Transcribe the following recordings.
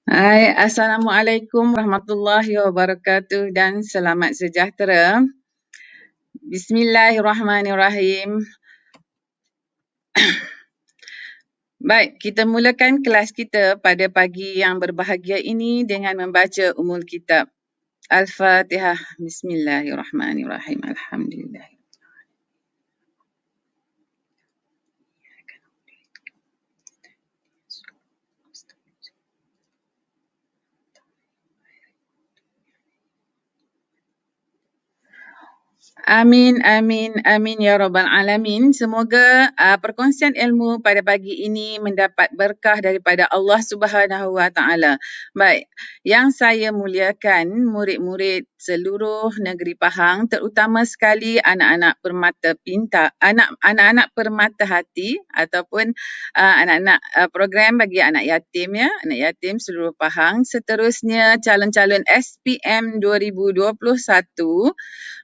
Hai, Assalamualaikum warahmatullahi wabarakatuh dan selamat sejahtera. Bismillahirrahmanirrahim. Baik, kita mulakan kelas kita pada pagi yang berbahagia ini dengan membaca Ummul Kitab. Al-Fatihah. Bismillahirrahmanirrahim. Alhamdulillah. Amin, amin, amin ya rabbal alamin. Semoga perkongsian ilmu pada pagi ini mendapat berkah daripada Allah Subhanahu wa taala. Baik, yang saya muliakan murid-murid seluruh negeri Pahang, terutama sekali anak-anak permata pintar, anak-anak permata hati ataupun anak-anak program bagi anak yatim ya, anak yatim seluruh Pahang. Seterusnya calon-calon SPM 2021,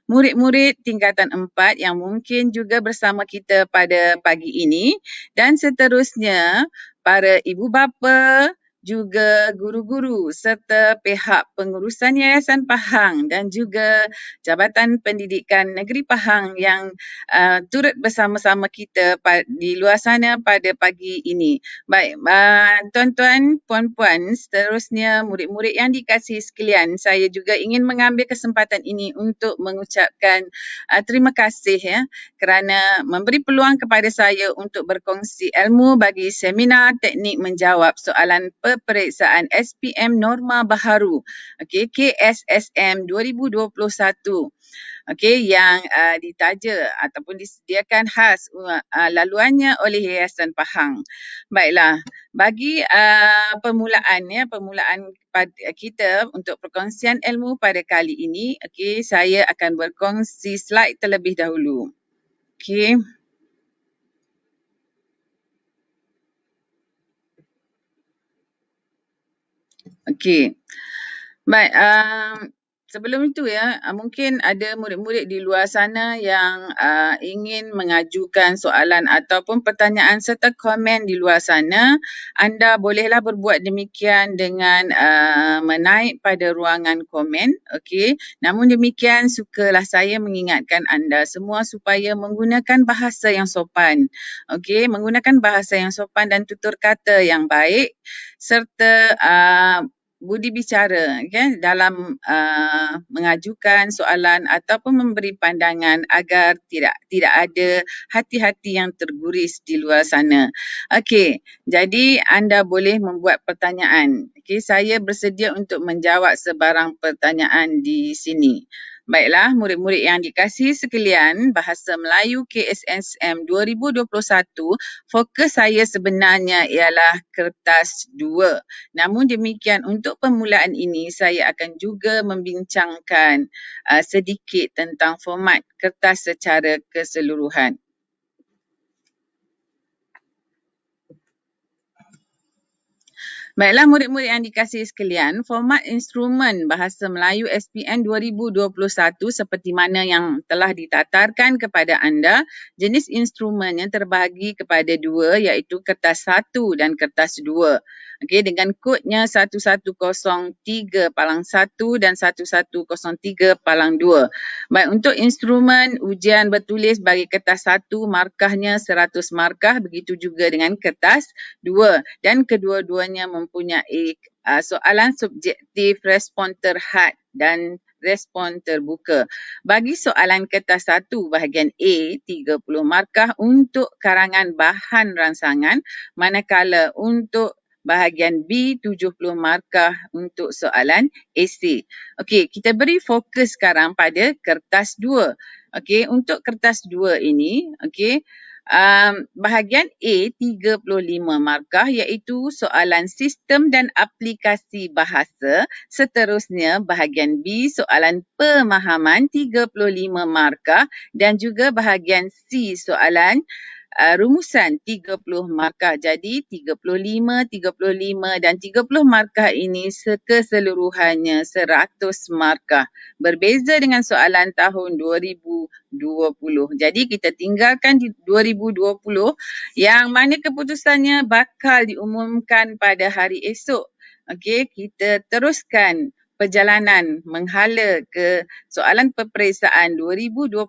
murid-murid tingkatan 4 yang mungkin juga bersama kita pada pagi ini, dan seterusnya para ibu bapa, juga guru-guru serta pihak pengurusan Yayasan Pahang dan juga Jabatan Pendidikan Negeri Pahang yang turut bersama-sama kita di luar sana pada pagi ini. Baik, tuan-tuan, puan-puan, seterusnya murid-murid yang dikasihi sekalian, saya juga ingin mengambil kesempatan ini untuk mengucapkan terima kasih ya kerana memberi peluang kepada saya untuk berkongsi ilmu bagi seminar teknik menjawab soalan peperiksaan SPM Norma Baharu, KSSM 2021. Yang ditaja ataupun disediakan khas laluannya oleh Yayasan Pahang. Baiklah, bagi permulaan kita untuk perkongsian ilmu pada kali ini, saya akan berkongsi slide terlebih dahulu. Baik, sebelum itu ya, mungkin ada murid-murid di luar sana yang ingin mengajukan soalan ataupun pertanyaan serta komen di luar sana. Anda bolehlah berbuat demikian dengan menaik pada ruangan komen. Namun demikian, sukalah saya mengingatkan anda semua supaya menggunakan bahasa yang sopan. Menggunakan bahasa yang sopan dan tutur kata yang baik serta budi bicara dalam mengajukan soalan ataupun memberi pandangan agar tidak ada hati-hati yang terguris di luar sana. Jadi anda boleh membuat pertanyaan. Saya bersedia untuk menjawab sebarang pertanyaan di sini. Baiklah, murid-murid yang dikasihi sekalian, Bahasa Melayu KSSM 2021, fokus saya sebenarnya ialah kertas 2. Namun demikian, untuk permulaan ini saya akan juga membincangkan sedikit tentang format kertas secara keseluruhan. Baiklah murid-murid yang dikasihi sekalian, format instrumen Bahasa Melayu SPM 2021 seperti mana yang telah ditatarkan kepada anda, jenis instrumennya terbahagi kepada dua iaitu kertas 1 dan kertas 2. Dengan kodnya 1103-1 dan 1103-2. Baik, untuk instrumen ujian bertulis bagi kertas 1 markahnya 100 markah, begitu juga dengan kertas 2, dan kedua-duanya mempunyai soalan subjektif, respon terhad dan respon terbuka. Bagi soalan kertas 1 bahagian A, 30 markah untuk karangan bahan rangsangan, manakala untuk bahagian B, 70 markah untuk soalan esei. Kita beri fokus sekarang pada kertas 2. Untuk kertas 2 ini, bahagian A 35 markah iaitu soalan sistem dan aplikasi bahasa. Seterusnya bahagian B soalan pemahaman 35 markah dan juga bahagian C soalan rumusan 30 markah. Jadi 35 dan 30 markah ini keseluruhannya 100 markah. Berbeza dengan soalan tahun 2020. Jadi kita tinggalkan di 2020 yang mana keputusannya bakal diumumkan pada hari esok. Okey, kita teruskan perjalanan menghala ke soalan peperiksaan 2021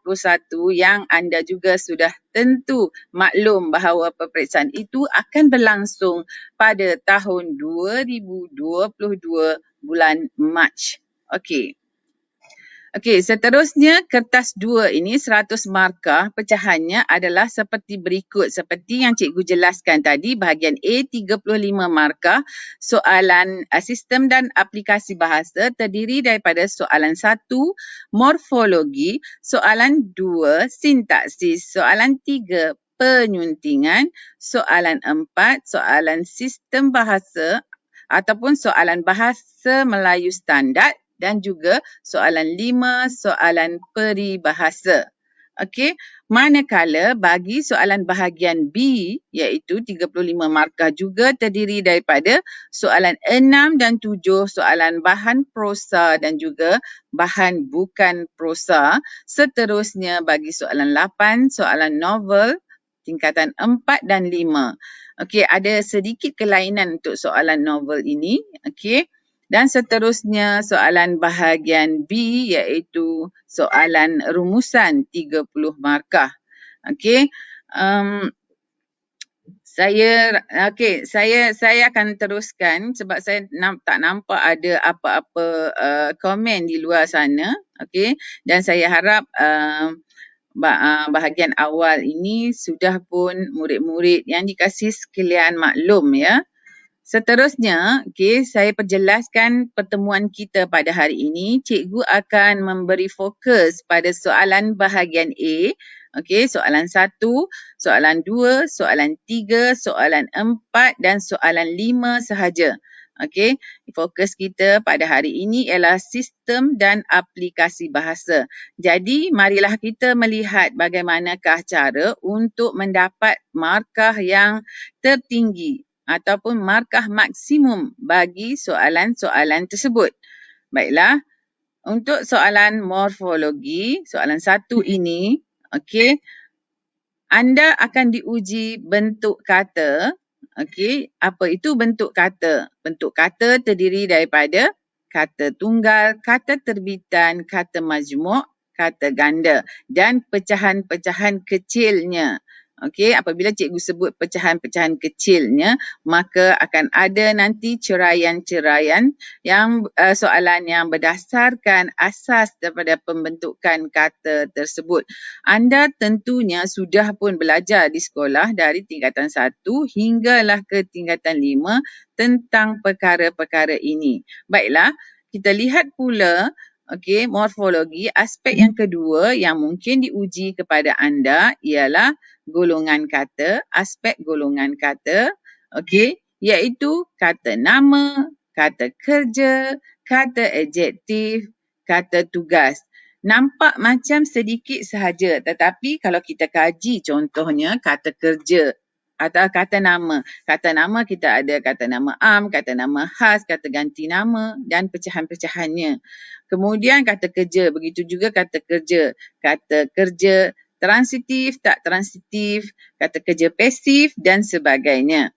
yang anda juga sudah tentu maklum bahawa peperiksaan itu akan berlangsung pada tahun 2022 bulan Mac. Okey. Okey, seterusnya kertas 2 ini 100 markah, pecahannya adalah seperti berikut. Seperti yang cikgu jelaskan tadi, bahagian A 35 markah, soalan sistem dan aplikasi bahasa terdiri daripada soalan 1, morfologi, soalan 2, sintaksis, soalan 3, penyuntingan, soalan 4, soalan sistem bahasa ataupun soalan bahasa Melayu standard dan juga soalan 5, soalan peribahasa. Okey, manakala bagi soalan bahagian B iaitu 35 markah juga terdiri daripada soalan 6 dan 7, soalan bahan prosa dan juga bahan bukan prosa. Seterusnya bagi soalan 8, soalan novel tingkatan 4 dan 5. Okey, ada sedikit kelainan untuk soalan novel ini. Okey. Dan seterusnya soalan bahagian B iaitu soalan rumusan 30 markah. Okey. Saya akan teruskan sebab saya tak nampak ada apa-apa komen di luar sana. Okey. Dan saya harap bahagian awal ini sudah pun murid-murid yang dikasihi sekalian maklum ya. Seterusnya, saya perjelaskan pertemuan kita pada hari ini. Cikgu akan memberi fokus pada soalan bahagian A. Soalan 1, soalan 2, soalan 3, soalan 4 dan soalan 5 sahaja. Fokus kita pada hari ini ialah sistem dan aplikasi bahasa. Jadi, marilah kita melihat bagaimanakah cara untuk mendapat markah yang tertinggi ataupun markah maksimum bagi soalan-soalan tersebut. Baiklah, untuk soalan morfologi, soalan 1 ini, anda akan diuji bentuk kata. Apa itu bentuk kata? Bentuk kata terdiri daripada kata tunggal, kata terbitan, kata majmuk, kata ganda dan pecahan-pecahan kecilnya. Apabila cikgu sebut pecahan-pecahan kecilnya, maka akan ada nanti ceraian-ceraian yang soalan yang berdasarkan asas daripada pembentukan kata tersebut. Anda tentunya sudah pun belajar di sekolah dari tingkatan 1 hinggalah ke tingkatan 5 tentang perkara-perkara ini. Baiklah, kita lihat pula morfologi. Aspek yang kedua yang mungkin diuji kepada anda ialah golongan kata, aspek golongan kata, iaitu kata nama, kata kerja, kata adjektif, kata tugas. Nampak macam sedikit sahaja, tetapi kalau kita kaji contohnya kata kerja atau kata nama. Kata nama kita ada kata nama am, kata nama khas, kata ganti nama dan pecahan-pecahannya. Kemudian kata kerja, begitu juga kata kerja transitif, tak transitif, kata kerja pasif dan sebagainya.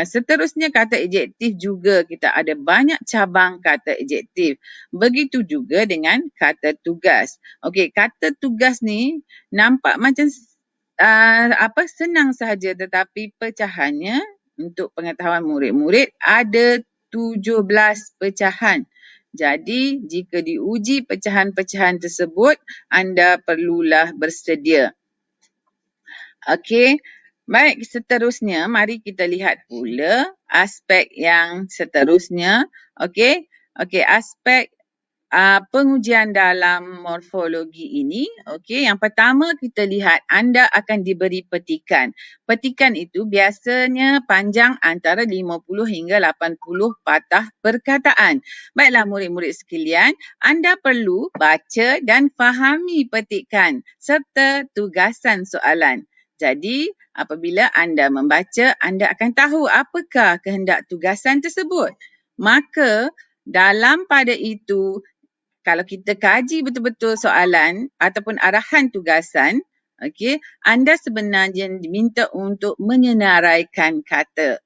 Seterusnya kata adjektif juga kita ada banyak cabang kata adjektif. Begitu juga dengan kata tugas. Kata tugas ni nampak macam senang sahaja, tetapi pecahannya untuk pengetahuan murid-murid ada 17 pecahan. Jadi jika diuji pecahan-pecahan tersebut, anda perlulah bersedia. Baik, seterusnya mari kita lihat pula aspek yang seterusnya. Aspek pengujian dalam morfologi ini. Yang pertama kita lihat anda akan diberi petikan. Petikan itu biasanya panjang antara 50 hingga 80 patah perkataan. Baiklah murid-murid sekalian, anda perlu baca dan fahami petikan serta tugasan soalan. Jadi, apabila anda membaca, anda akan tahu apakah kehendak tugasan tersebut. Maka, dalam pada itu, kalau kita kaji betul-betul soalan ataupun arahan tugasan, anda sebenarnya diminta untuk menyenaraikan kata.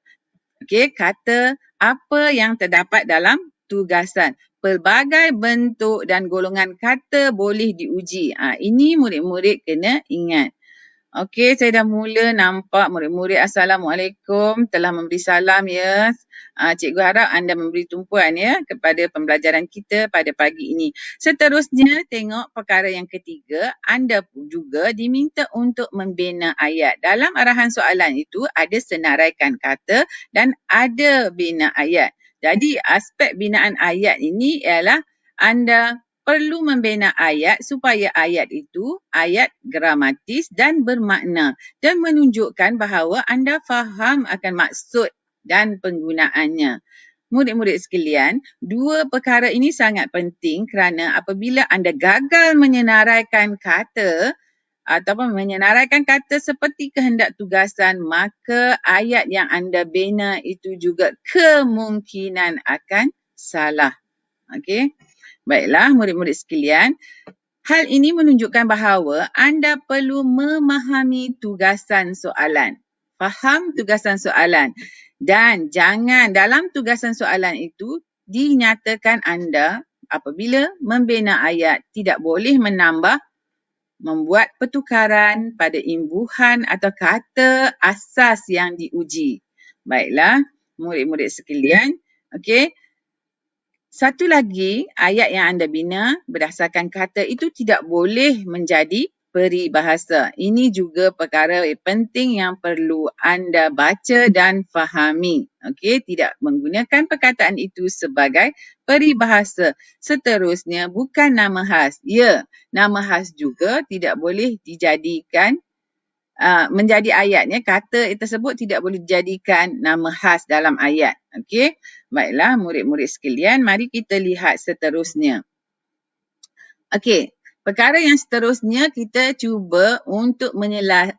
Okey, kata apa yang terdapat dalam tugasan. Pelbagai bentuk dan golongan kata boleh diuji. Ini murid-murid kena ingat. Okey, saya dah mula nampak murid-murid Assalamualaikum telah memberi salam ya. Cikgu harap anda memberi tumpuan ya kepada pembelajaran kita pada pagi ini. Seterusnya, tengok perkara yang ketiga, anda pun juga diminta untuk membina ayat. Dalam arahan soalan itu ada senaraikan kata dan ada bina ayat. Jadi, aspek binaan ayat ini ialah anda perlu membina ayat supaya ayat itu ayat gramatis dan bermakna dan menunjukkan bahawa anda faham akan maksud dan penggunaannya. Murid-murid sekalian, dua perkara ini sangat penting kerana apabila anda gagal menyenaraikan kata ataupun menyenaraikan kata seperti kehendak tugasan, maka ayat yang anda bina itu juga kemungkinan akan salah. Okey. Baiklah, murid-murid sekalian, hal ini menunjukkan bahawa anda perlu memahami tugasan soalan. Faham tugasan soalan. Dan jangan dalam tugasan soalan itu dinyatakan anda apabila membina ayat tidak boleh menambah, membuat pertukaran pada imbuhan atau kata asas yang diuji. Baiklah, murid-murid sekalian, okey. Satu lagi, ayat yang anda bina berdasarkan kata itu tidak boleh menjadi peribahasa. Ini juga perkara penting yang perlu anda baca dan fahami. Okey, tidak menggunakan perkataan itu sebagai peribahasa. Seterusnya, bukan nama khas. Ya, nama khas juga tidak boleh dijadikan menjadi ayatnya, kata tersebut tidak boleh dijadikan nama khas dalam ayat. Okey. Baiklah murid-murid sekalian, mari kita lihat seterusnya. Okey, perkara yang seterusnya kita cuba untuk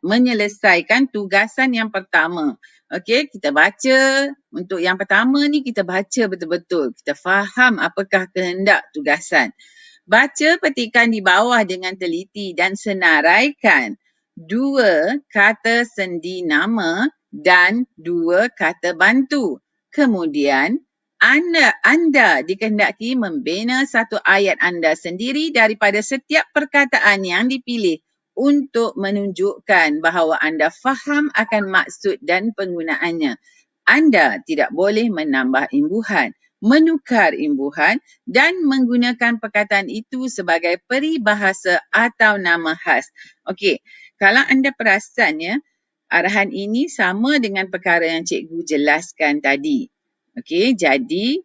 menyelesaikan tugasan yang pertama. Okey, kita baca. Untuk yang pertama ni kita baca betul-betul. Kita faham apakah kehendak tugasan. Baca petikan di bawah dengan teliti dan senaraikan dua kata sendi nama dan dua kata bantu. Kemudian, anda dikehendaki membina satu ayat anda sendiri daripada setiap perkataan yang dipilih untuk menunjukkan bahawa anda faham akan maksud dan penggunaannya. Anda tidak boleh menambah imbuhan, menukar imbuhan dan menggunakan perkataan itu sebagai peribahasa atau nama khas. Okey, kalau anda perasan ya, arahan ini sama dengan perkara yang cikgu jelaskan tadi. Okey, jadi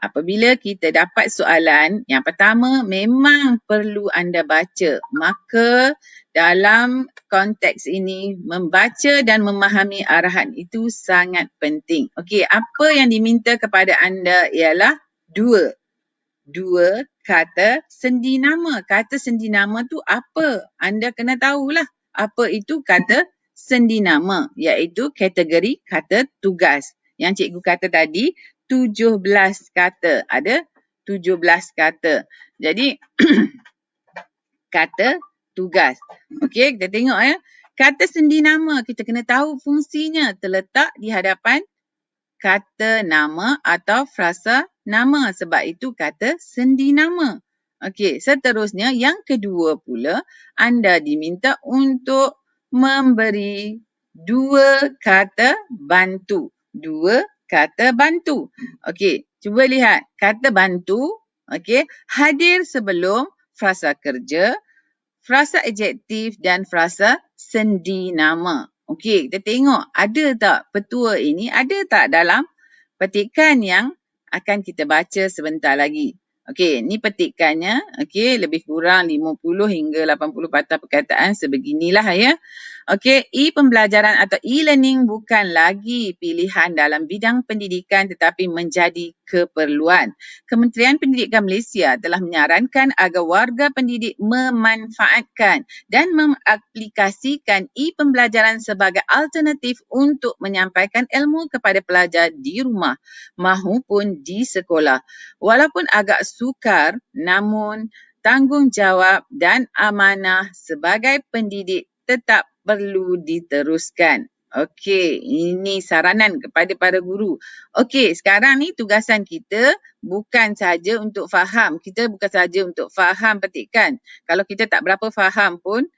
apabila kita dapat soalan, yang pertama memang perlu anda baca. Maka dalam konteks ini, membaca dan memahami arahan itu sangat penting. Okey, apa yang diminta kepada anda ialah dua kata sendi nama. Kata sendi nama tu apa? Anda kena tahulah apa itu kata sendi nama, iaitu kategori kata tugas. Yang cikgu kata tadi, 17 kata. Ada 17 kata. Jadi, kata tugas. Okey, kita tengok ya. Kata sendi nama, kita kena tahu fungsinya. Terletak di hadapan kata nama atau frasa nama. Sebab itu kata sendi nama. Okey, seterusnya yang kedua pula, anda diminta untuk memberi dua kata bantu. Dua kata bantu. Okey, cuba lihat. Kata bantu, okey, hadir sebelum frasa kerja, frasa adjektif dan frasa sendi nama. Okey, kita tengok ada tak petua ini, ada tak dalam petikan yang akan kita baca sebentar lagi. Okey, ni petikannya. Okey, lebih kurang 50 hingga 80 patah perkataan sebeginilah ya. Okey, e-pembelajaran atau e-learning bukan lagi pilihan dalam bidang pendidikan tetapi menjadi keperluan. Kementerian Pendidikan Malaysia telah menyarankan agar warga pendidik memanfaatkan dan mengaplikasikan e-pembelajaran sebagai alternatif untuk menyampaikan ilmu kepada pelajar di rumah maupun di sekolah. Walaupun agak sukar, namun tanggungjawab dan amanah sebagai pendidik tetap perlu diteruskan. Okey, ini saranan kepada para guru. Okey, sekarang ni tugasan kita bukan saja untuk faham. Kita bukan saja untuk faham petikan. Kalau kita tak berapa faham pun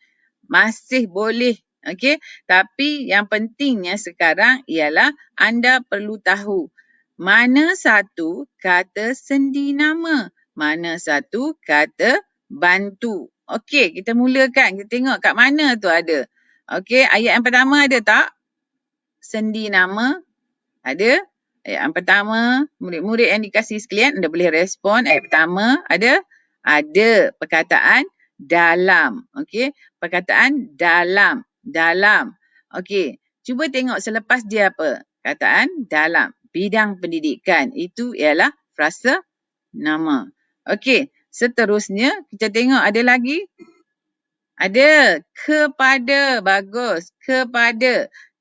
masih boleh. Okey, tapi yang pentingnya sekarang ialah anda perlu tahu mana satu kata sendi nama, mana satu kata bantu. Okey, kita mulakan. Kita tengok kat mana tu ada. Okey, ayat yang pertama ada tak? Sendi nama ada. Ayat yang pertama, murid-murid yang dikasih sekalian, anda boleh respon. Ayat pertama ada perkataan dalam. Okey, perkataan dalam, dalam. Okey, cuba tengok selepas dia apa? Perkataan dalam bidang pendidikan. Itu ialah frasa nama. Okey, seterusnya kita tengok ada lagi. Ada kepada, bagus.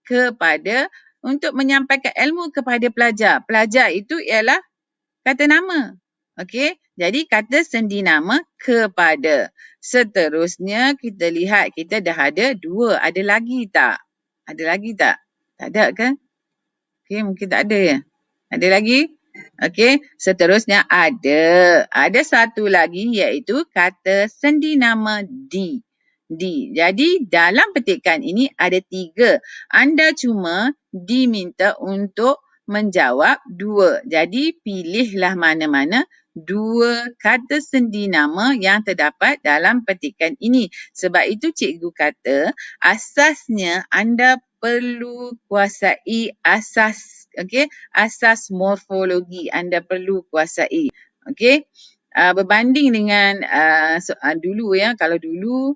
Kepada untuk menyampaikan ilmu kepada pelajar. Pelajar itu ialah kata nama. Okey, jadi kata sendi nama kepada. Seterusnya kita lihat kita dah ada 2. Ada lagi tak? Ada lagi tak? Tak ada ke? Okey, mungkin tak ada ya. Ada lagi? Okey, seterusnya ada. Ada satu lagi iaitu kata sendi nama di. Jadi dalam petikan ini ada 3. Anda cuma diminta untuk menjawab 2. Jadi pilihlah mana-mana 2 kata sendi nama yang terdapat dalam petikan ini. Sebab itu cikgu kata asasnya anda perlu kuasai asas, okey, asas morfologi anda perlu kuasai. Okey. Berbanding dengan dulu ya, kalau dulu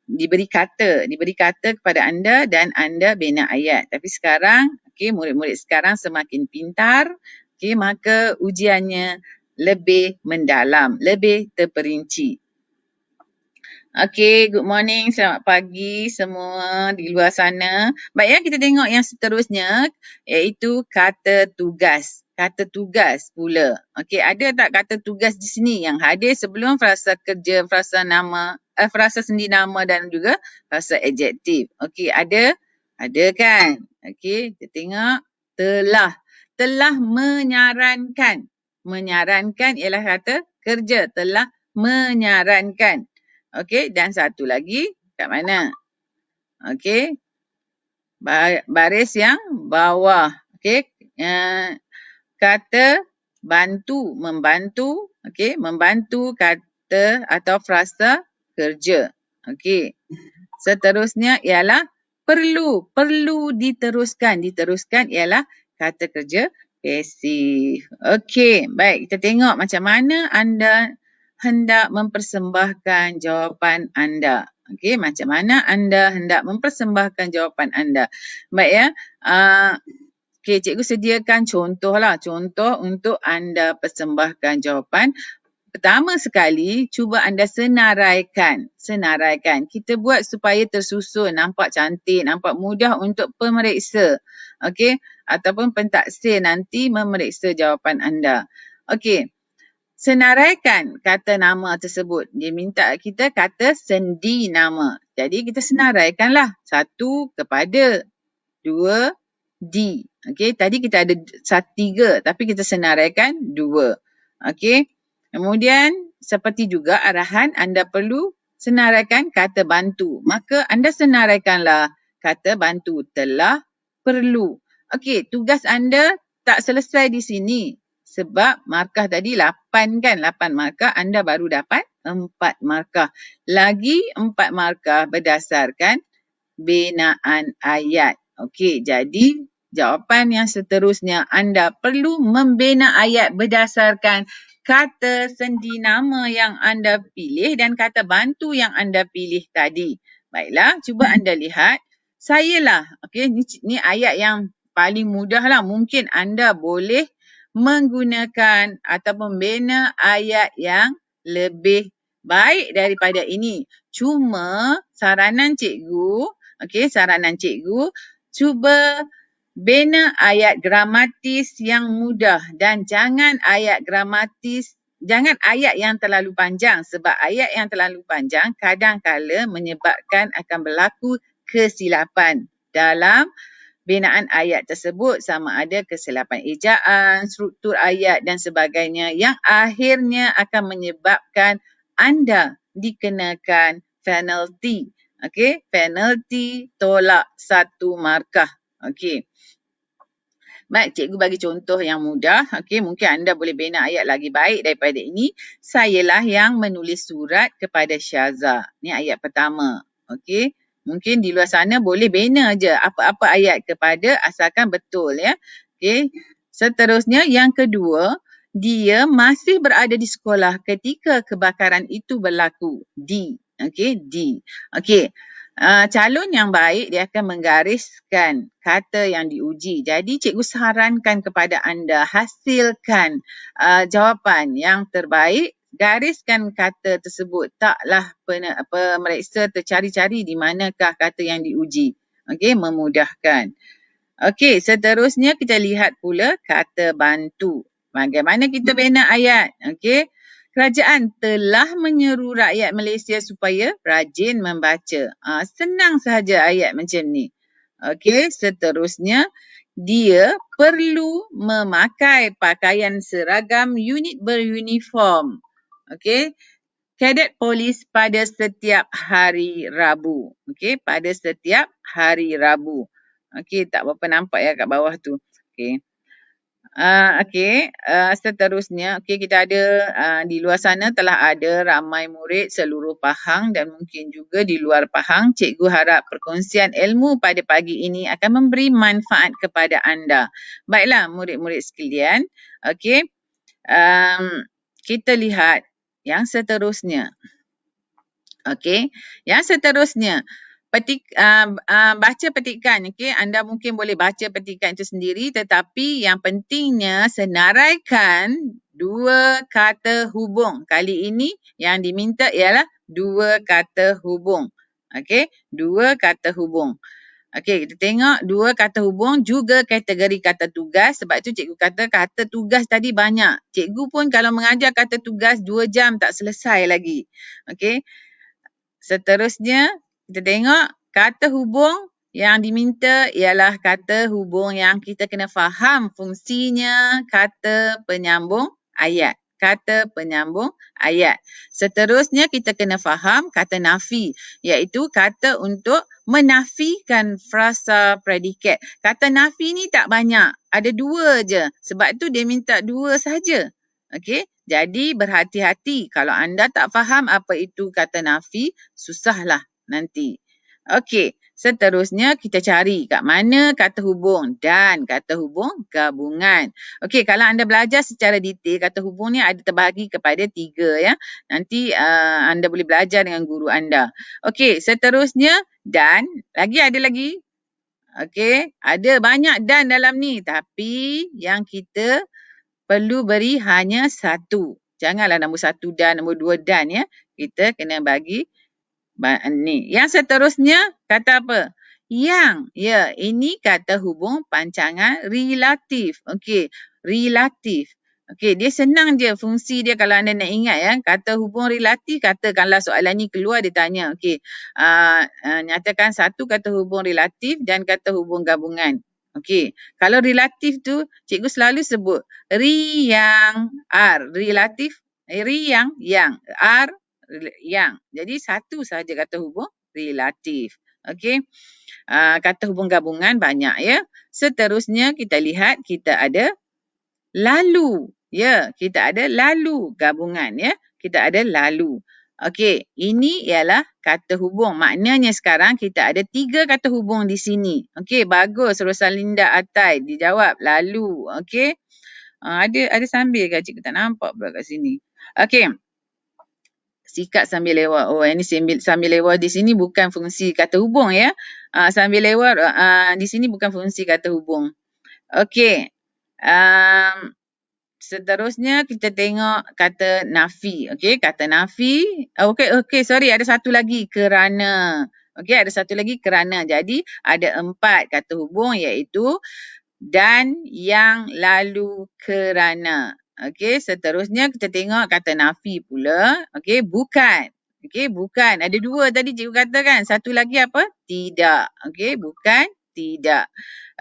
diberi kata kepada anda dan anda bina ayat. Tapi sekarang, okey, murid-murid sekarang semakin pintar, okey, maka ujiannya lebih mendalam, lebih terperinci. Okey, good morning, selamat pagi semua di luar sana. Baik ya, kita tengok yang seterusnya iaitu kata tugas. Kata tugas pula. Okey, ada tak kata tugas di sini yang hadir sebelum frasa kerja, frasa nama, frasa sendi nama dan juga frasa adjektif. Okey, ada? Ada kan? Okey, kita tengok telah. Telah menyarankan. Menyarankan ialah kata kerja. Telah menyarankan. Okey, dan satu lagi kat mana? Okey, baris yang bawah. Okey, kata bantu, membantu. Okey, membantu kata atau frasa kerja. Okey, seterusnya ialah perlu. Perlu diteruskan. Diteruskan ialah kata kerja pasif. Okey, baik, kita tengok macam mana anda hendak mempersembahkan jawapan anda. Okey, macam mana anda hendak mempersembahkan jawapan anda. Baik ya. Okey, cikgu sediakan contohlah. Contoh untuk anda persembahkan jawapan. Pertama sekali, cuba anda senaraikan. Senaraikan. Kita buat supaya tersusun, nampak cantik, nampak mudah untuk pemeriksa. Okey, ataupun pentaksir nanti memeriksa jawapan anda. Okey. Senaraikan kata nama tersebut. Dia minta kita kata sendi nama. Jadi kita senaraikanlah. 1 kepada, 2 di. Okey, tadi kita ada 3 tapi kita senaraikan 2. Okey. Kemudian seperti juga arahan anda perlu senaraikan kata bantu. Maka anda senaraikanlah kata bantu telah perlu. Okey, tugas anda tak selesai di sini. Sebab markah tadi 8 kan, 8 markah, anda baru dapat 4 markah. Lagi 4 markah berdasarkan binaan ayat. Okey, jadi jawapan yang seterusnya anda perlu membina ayat berdasarkan kata sendi nama yang anda pilih dan kata bantu yang anda pilih tadi. Baiklah, cuba anda lihat. Sayalah, okey, ni ayat yang paling mudah lah. Mungkin anda boleh menggunakan atau membina ayat yang lebih baik daripada ini. Cuma saranan cikgu, okey, saranan cikgu, cuba bina ayat gramatis yang mudah dan jangan ayat gramatis, jangan ayat yang terlalu panjang sebab ayat yang terlalu panjang kadang-kala menyebabkan akan berlaku kesilapan. dalam binaan ayat tersebut, sama ada kesilapan ejaan, struktur ayat dan sebagainya yang akhirnya akan menyebabkan anda dikenakan penalti. Okey, penalti tolak 1 markah. Okey. Baik, cikgu bagi contoh yang mudah. Okey, mungkin anda boleh bina ayat lagi baik daripada ini. Sayalah yang menulis surat kepada Syaza. Ni ayat pertama. Okey. Mungkin di luar sana boleh bina je apa-apa ayat kepada asalkan betul ya. Okey. Seterusnya yang kedua, dia masih berada di sekolah ketika kebakaran itu berlaku. D. Okey, D. Okey. Calon yang baik dia akan menggariskan kata yang diuji. Jadi cikgu sarankan kepada anda hasilkan jawapan yang terbaik, gariskan kata tersebut. Taklah pemeriksa tercari-cari di manakah kata yang diuji. Okey, memudahkan. Okey, seterusnya kita lihat pula kata bantu. Bagaimana kita bina ayat? Okey. Kerajaan telah menyeru rakyat Malaysia supaya rajin membaca. Senang sahaja ayat macam ni. Okey, seterusnya dia perlu memakai pakaian seragam unit beruniform. Okey, kadet polis pada setiap hari Rabu. Okey, pada setiap hari Rabu. Okey, tak berapa nampak ya kat bawah tu. Okey. Seterusnya kita ada di luar sana telah ada ramai murid seluruh Pahang dan mungkin juga di luar Pahang. Cikgu harap perkongsian ilmu pada pagi ini akan memberi manfaat kepada anda. Baiklah murid-murid sekalian. Okey. Kita lihat yang seterusnya. Okey. Yang seterusnya. Baca petikan. Okay? Anda mungkin boleh baca petikan itu sendiri, tetapi yang pentingnya senaraikan 2 kata hubung. Kali ini yang diminta ialah 2 kata hubung. Okey, 2 kata hubung. Okey, kita tengok 2 kata hubung juga kategori kata tugas. Sebab tu cikgu kata tugas tadi banyak. Cikgu pun kalau mengajar kata tugas 2 jam tak selesai lagi. Okey. Seterusnya, kita tengok kata hubung yang diminta ialah kata hubung yang kita kena faham fungsinya, kata penyambung ayat. Kata penyambung ayat. Seterusnya kita kena faham kata nafi, iaitu kata untuk menafikan frasa predikat. Kata nafi ni tak banyak, ada 2 je. Sebab tu dia minta 2 saja. Okey, jadi berhati-hati kalau anda tak faham apa itu kata nafi, susahlah nanti. Okey, seterusnya kita cari kat mana kata hubung dan kata hubung gabungan. Okey, kalau anda belajar secara detail, kata hubung ni ada terbagi kepada 3 ya. Nanti anda boleh belajar dengan guru anda. Okey, seterusnya dan ada lagi. Okey, ada banyak dan dalam ni, tapi yang kita perlu beri hanya 1. Janganlah nombor 1 dan, nombor 2 dan ya. Kita kena bagi ni. Yang seterusnya kata apa? Yang. Ya, ini kata hubung pancangan relatif. Okey, relatif. Okey, dia senang je fungsi dia kalau anda nak ingat ya. Kata hubung relatif, katakanlah soalan ni keluar dia tanya. Okey, nyatakan 1 kata hubung relatif dan kata hubung gabungan. Okey, kalau relatif tu cikgu selalu sebut ri yang R, relatif ri yang R yang. Jadi 1 sahaja kata hubung relatif. Okey. Kata hubung gabungan banyak ya. Seterusnya kita lihat kita ada lalu. Ya, kita ada lalu gabungan ya. Kita ada lalu. Okey, ini ialah kata hubung. Maknanya sekarang kita ada 3 kata hubung di sini. Okey, bagus Rosalinda Atai dijawab lalu. Okey. Ada sambil ke cikgu tak nampak pula kat sini. Okey. Sikat sambil lewat. Oh, ini sambil lewat di sini bukan fungsi kata hubung ya. Sambil lewat di sini bukan fungsi kata hubung. Okey. Seterusnya kita tengok kata nafi. Okey, kata nafi. Okey, sorry ada satu lagi kerana. Okey, ada satu lagi kerana. Jadi ada 4 kata hubung iaitu dan, yang, lalu, kerana. Okey, seterusnya kita tengok kata nafi pula. Okey, bukan. Okey, bukan. Ada 2 tadi cikgu katakan. Satu lagi apa? Tidak. Okey, bukan, tidak.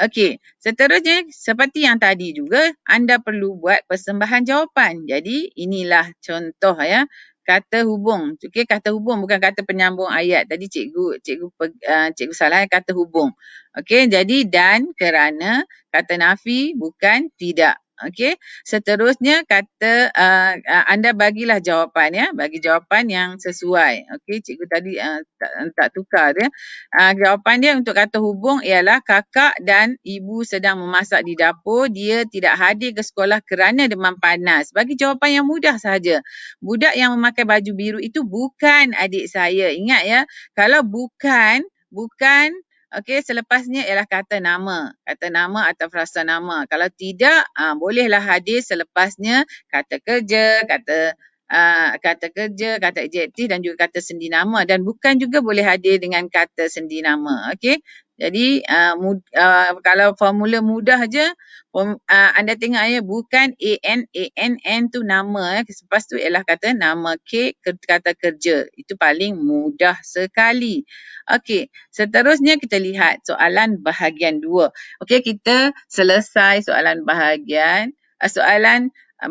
Okey, seterusnya seperti yang tadi juga, anda perlu buat persembahan jawapan. Jadi inilah contoh ya, kata hubung. Okey, kata hubung bukan kata penyambung ayat. Tadi cikgu salah kata hubung. Okey, jadi dan, kerana, kata nafi bukan tidak. Okey, seterusnya kata anda bagilah jawapan ya, bagi jawapan yang sesuai. Okey, cikgu tadi tak tukar dia. Jawapan dia untuk kata hubung ialah kakak dan ibu sedang memasak di dapur, dia tidak hadir ke sekolah kerana demam panas. Bagi jawapan yang mudah sahaja. Budak yang memakai baju biru itu bukan adik saya. Ingat ya, kalau bukan, okey, selepasnya ialah kata nama. Kata nama atau frasa nama. Kalau tidak, bolehlah hadir selepasnya kata kerja, kata adjektif dan juga kata sendi nama. Dan bukan juga boleh hadir dengan kata sendi nama. Okey. Jadi, kalau formula mudah je, anda tengok ya, bukan A-N tu nama. Lepas tu ialah kata nama K, kata kerja. Itu paling mudah sekali. Okey, seterusnya kita lihat soalan bahagian 2. Okey, kita selesai soalan bahagian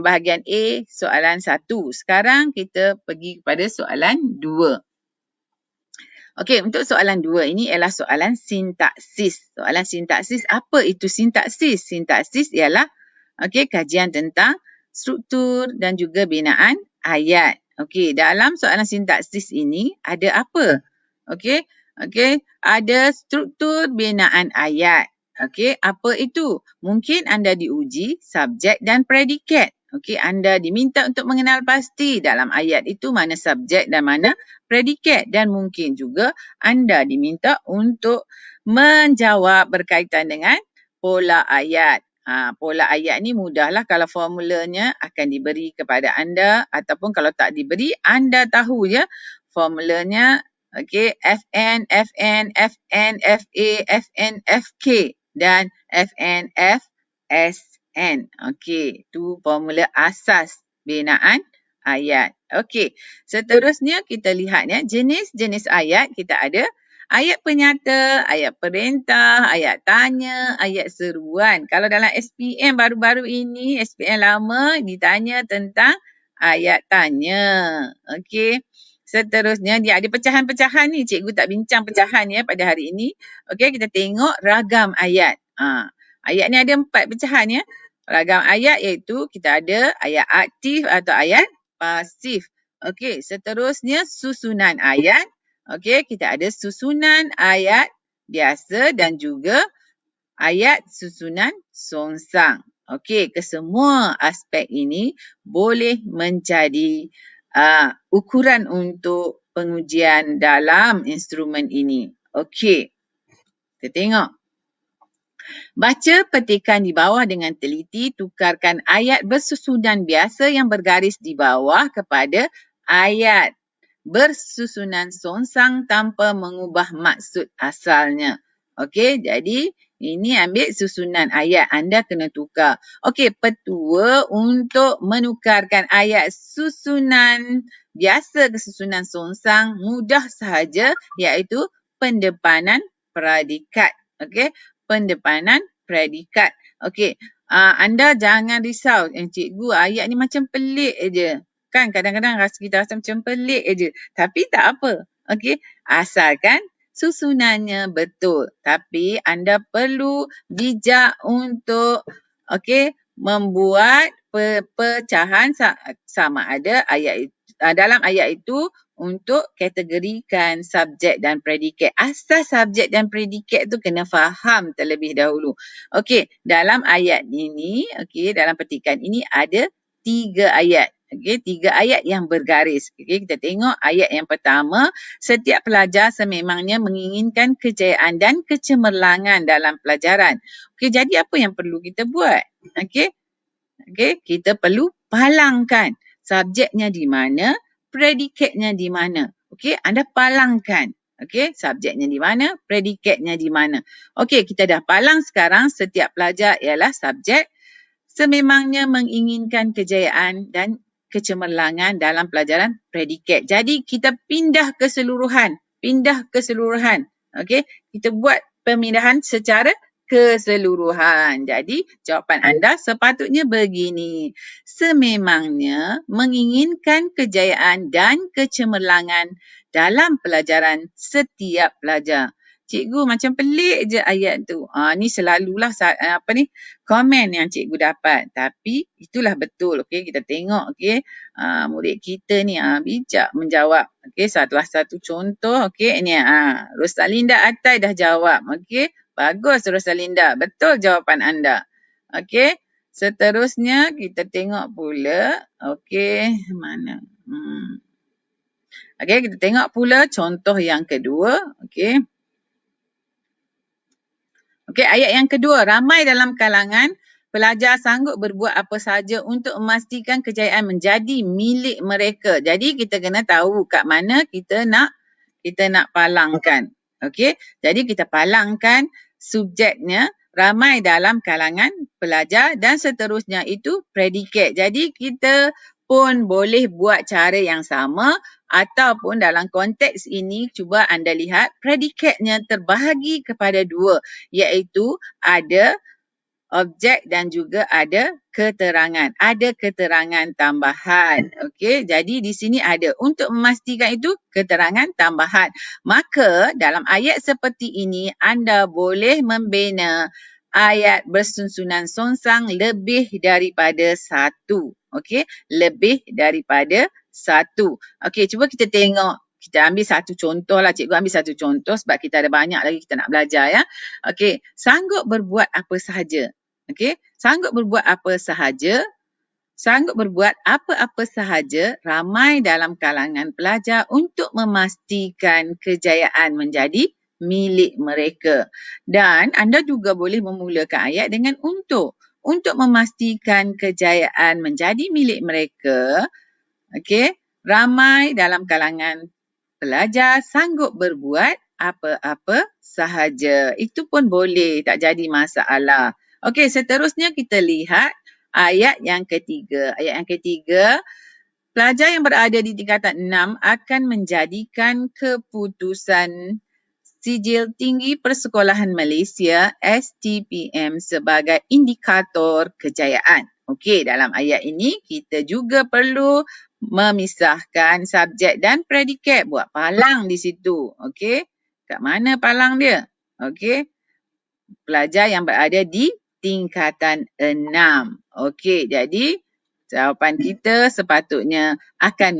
bahagian A, soalan 1. Sekarang kita pergi kepada soalan 2. Okey, untuk soalan 2 ini ialah soalan sintaksis. Soalan sintaksis, apa itu sintaksis? Sintaksis ialah kajian tentang struktur dan juga binaan ayat. Okey, dalam soalan sintaksis ini ada apa? Okey, ada struktur binaan ayat. Okey, apa itu? Mungkin anda diuji subjek dan predikat. Okey, anda diminta untuk mengenal pasti dalam ayat itu mana subjek dan mana predikat, dan mungkin juga anda diminta untuk menjawab berkaitan dengan pola ayat. Pola ayat ni mudahlah, kalau formulanya akan diberi kepada anda ataupun kalau tak diberi, anda tahu ya formulanya. Okey, FN, FN, FN, FA, FN, FK dan FN, FSN. Okey, tu formula asas binaan ayat. Okey, seterusnya kita lihat ya, jenis-jenis ayat kita ada. Ayat penyata, ayat perintah, ayat tanya, ayat seruan. Kalau dalam SPM baru-baru ini, SPM lama ditanya tentang ayat tanya. Okey. Seterusnya dia ada pecahan-pecahan ni. Cikgu tak bincang pecahan ya pada hari ini. Okey, kita tengok ragam ayat. Ayat ni ada 4 pecahan ya. Ragam ayat iaitu kita ada ayat aktif atau ayat pasif. Okey, seterusnya susunan ayat. Okey, kita ada susunan ayat biasa dan juga ayat susunan songsang. Okey, kesemua aspek ini boleh menjadi ukuran untuk pengujian dalam instrumen ini. Okey, kita tengok. Baca petikan di bawah dengan teliti, tukarkan ayat bersusunan biasa yang bergaris di bawah kepada ayat bersusunan songsang tanpa mengubah maksud asalnya. Okey, jadi ini ambil susunan ayat, anda kena tukar. Okey, petua untuk menukarkan ayat susunan biasa ke susunan songsang mudah sahaja, iaitu pendepanan predikat. Okey, pendepanan predikat. Okey, anda jangan risau, cikgu ayat ni macam pelik aje. Kan kadang-kadang kita rasa macam pelik aje. Tapi tak apa. Okey, asalkan susunannya betul. Tapi anda perlu bijak untuk membuat pecahan sama ada ayat dalam ayat itu untuk kategorikan subjek dan predikat. Asas subjek dan predikat tu kena faham terlebih dahulu. Okey, dalam ayat ini, dalam petikan ini ada 3 ayat. Okey, 3 ayat yang bergaris. Okey, kita tengok ayat yang pertama. Setiap pelajar sememangnya menginginkan kejayaan dan kecemerlangan dalam pelajaran. Okey, jadi apa yang perlu kita buat? Okey, kita perlu palangkan subjeknya di mana, predikatnya di mana. Okey, anda palangkan. Okey, subjeknya di mana, predikatnya di mana. Okey, kita dah palang sekarang. Setiap pelajar ialah subjek. Sememangnya menginginkan kejayaan dan kecemerlangan dalam pelajaran, predikat. Jadi kita pindah keseluruhan. Okey, kita buat pemindahan secara keseluruhan. Jadi jawapan anda sepatutnya begini. Sememangnya menginginkan kejayaan dan kecemerlangan dalam pelajaran setiap pelajar. Cikgu macam pelik je ayat tu. Ni selalulah komen yang cikgu dapat. Tapi itulah betul. Okey, kita tengok okey. Murid kita ni bijak menjawab. Okey, satu contoh. Okey, ni Rosalinda Atai dah jawab. Okey, bagus Rosalinda. Betul jawapan anda. Okey, seterusnya kita tengok pula. Okey, mana? Okey, kita tengok pula contoh yang kedua. Okey. Okey, ayat yang kedua. Ramai dalam kalangan pelajar sanggup berbuat apa sahaja untuk memastikan kejayaan menjadi milik mereka. Jadi kita kena tahu kat mana kita nak palangkan. Okey, jadi kita palangkan subjeknya ramai dalam kalangan pelajar dan seterusnya itu predikat. Jadi kita pun boleh buat cara yang sama ataupun dalam konteks ini cuba anda lihat predikatnya terbahagi kepada dua, iaitu ada objek dan juga ada keterangan. Ada keterangan tambahan. Okey, jadi di sini ada untuk memastikan itu keterangan tambahan. Maka dalam ayat seperti ini anda boleh membina ayat bersusunan songsang lebih daripada satu. Okey, lebih daripada satu. Okey, cuba kita tengok. Kita ambil satu contoh lah. Cikgu ambil satu contoh sebab kita ada banyak lagi kita nak belajar ya. Okey, sanggup berbuat apa sahaja. Okey, sanggup berbuat apa sahaja. Sanggup berbuat apa-apa sahaja ramai dalam kalangan pelajar untuk memastikan kejayaan menjadi milik mereka. Dan anda juga boleh memulakan ayat dengan untuk. Untuk memastikan kejayaan menjadi milik mereka, okey, ramai dalam kalangan pelajar sanggup berbuat apa-apa sahaja. Itu pun boleh, tak jadi masalah. Okey, seterusnya kita lihat ayat yang ketiga. Ayat yang ketiga, pelajar yang berada di tingkatan 6 akan menjadikan keputusan Sijil Tinggi Persekolahan Malaysia STPM sebagai indikator kejayaan. Okey, dalam ayat ini kita juga perlu memisahkan subjek dan predikat. Buat palang di situ. Okey, kat mana palang dia? Okey, pelajar yang berada di tingkatan 6. Okey, jadi jawapan kita sepatutnya akan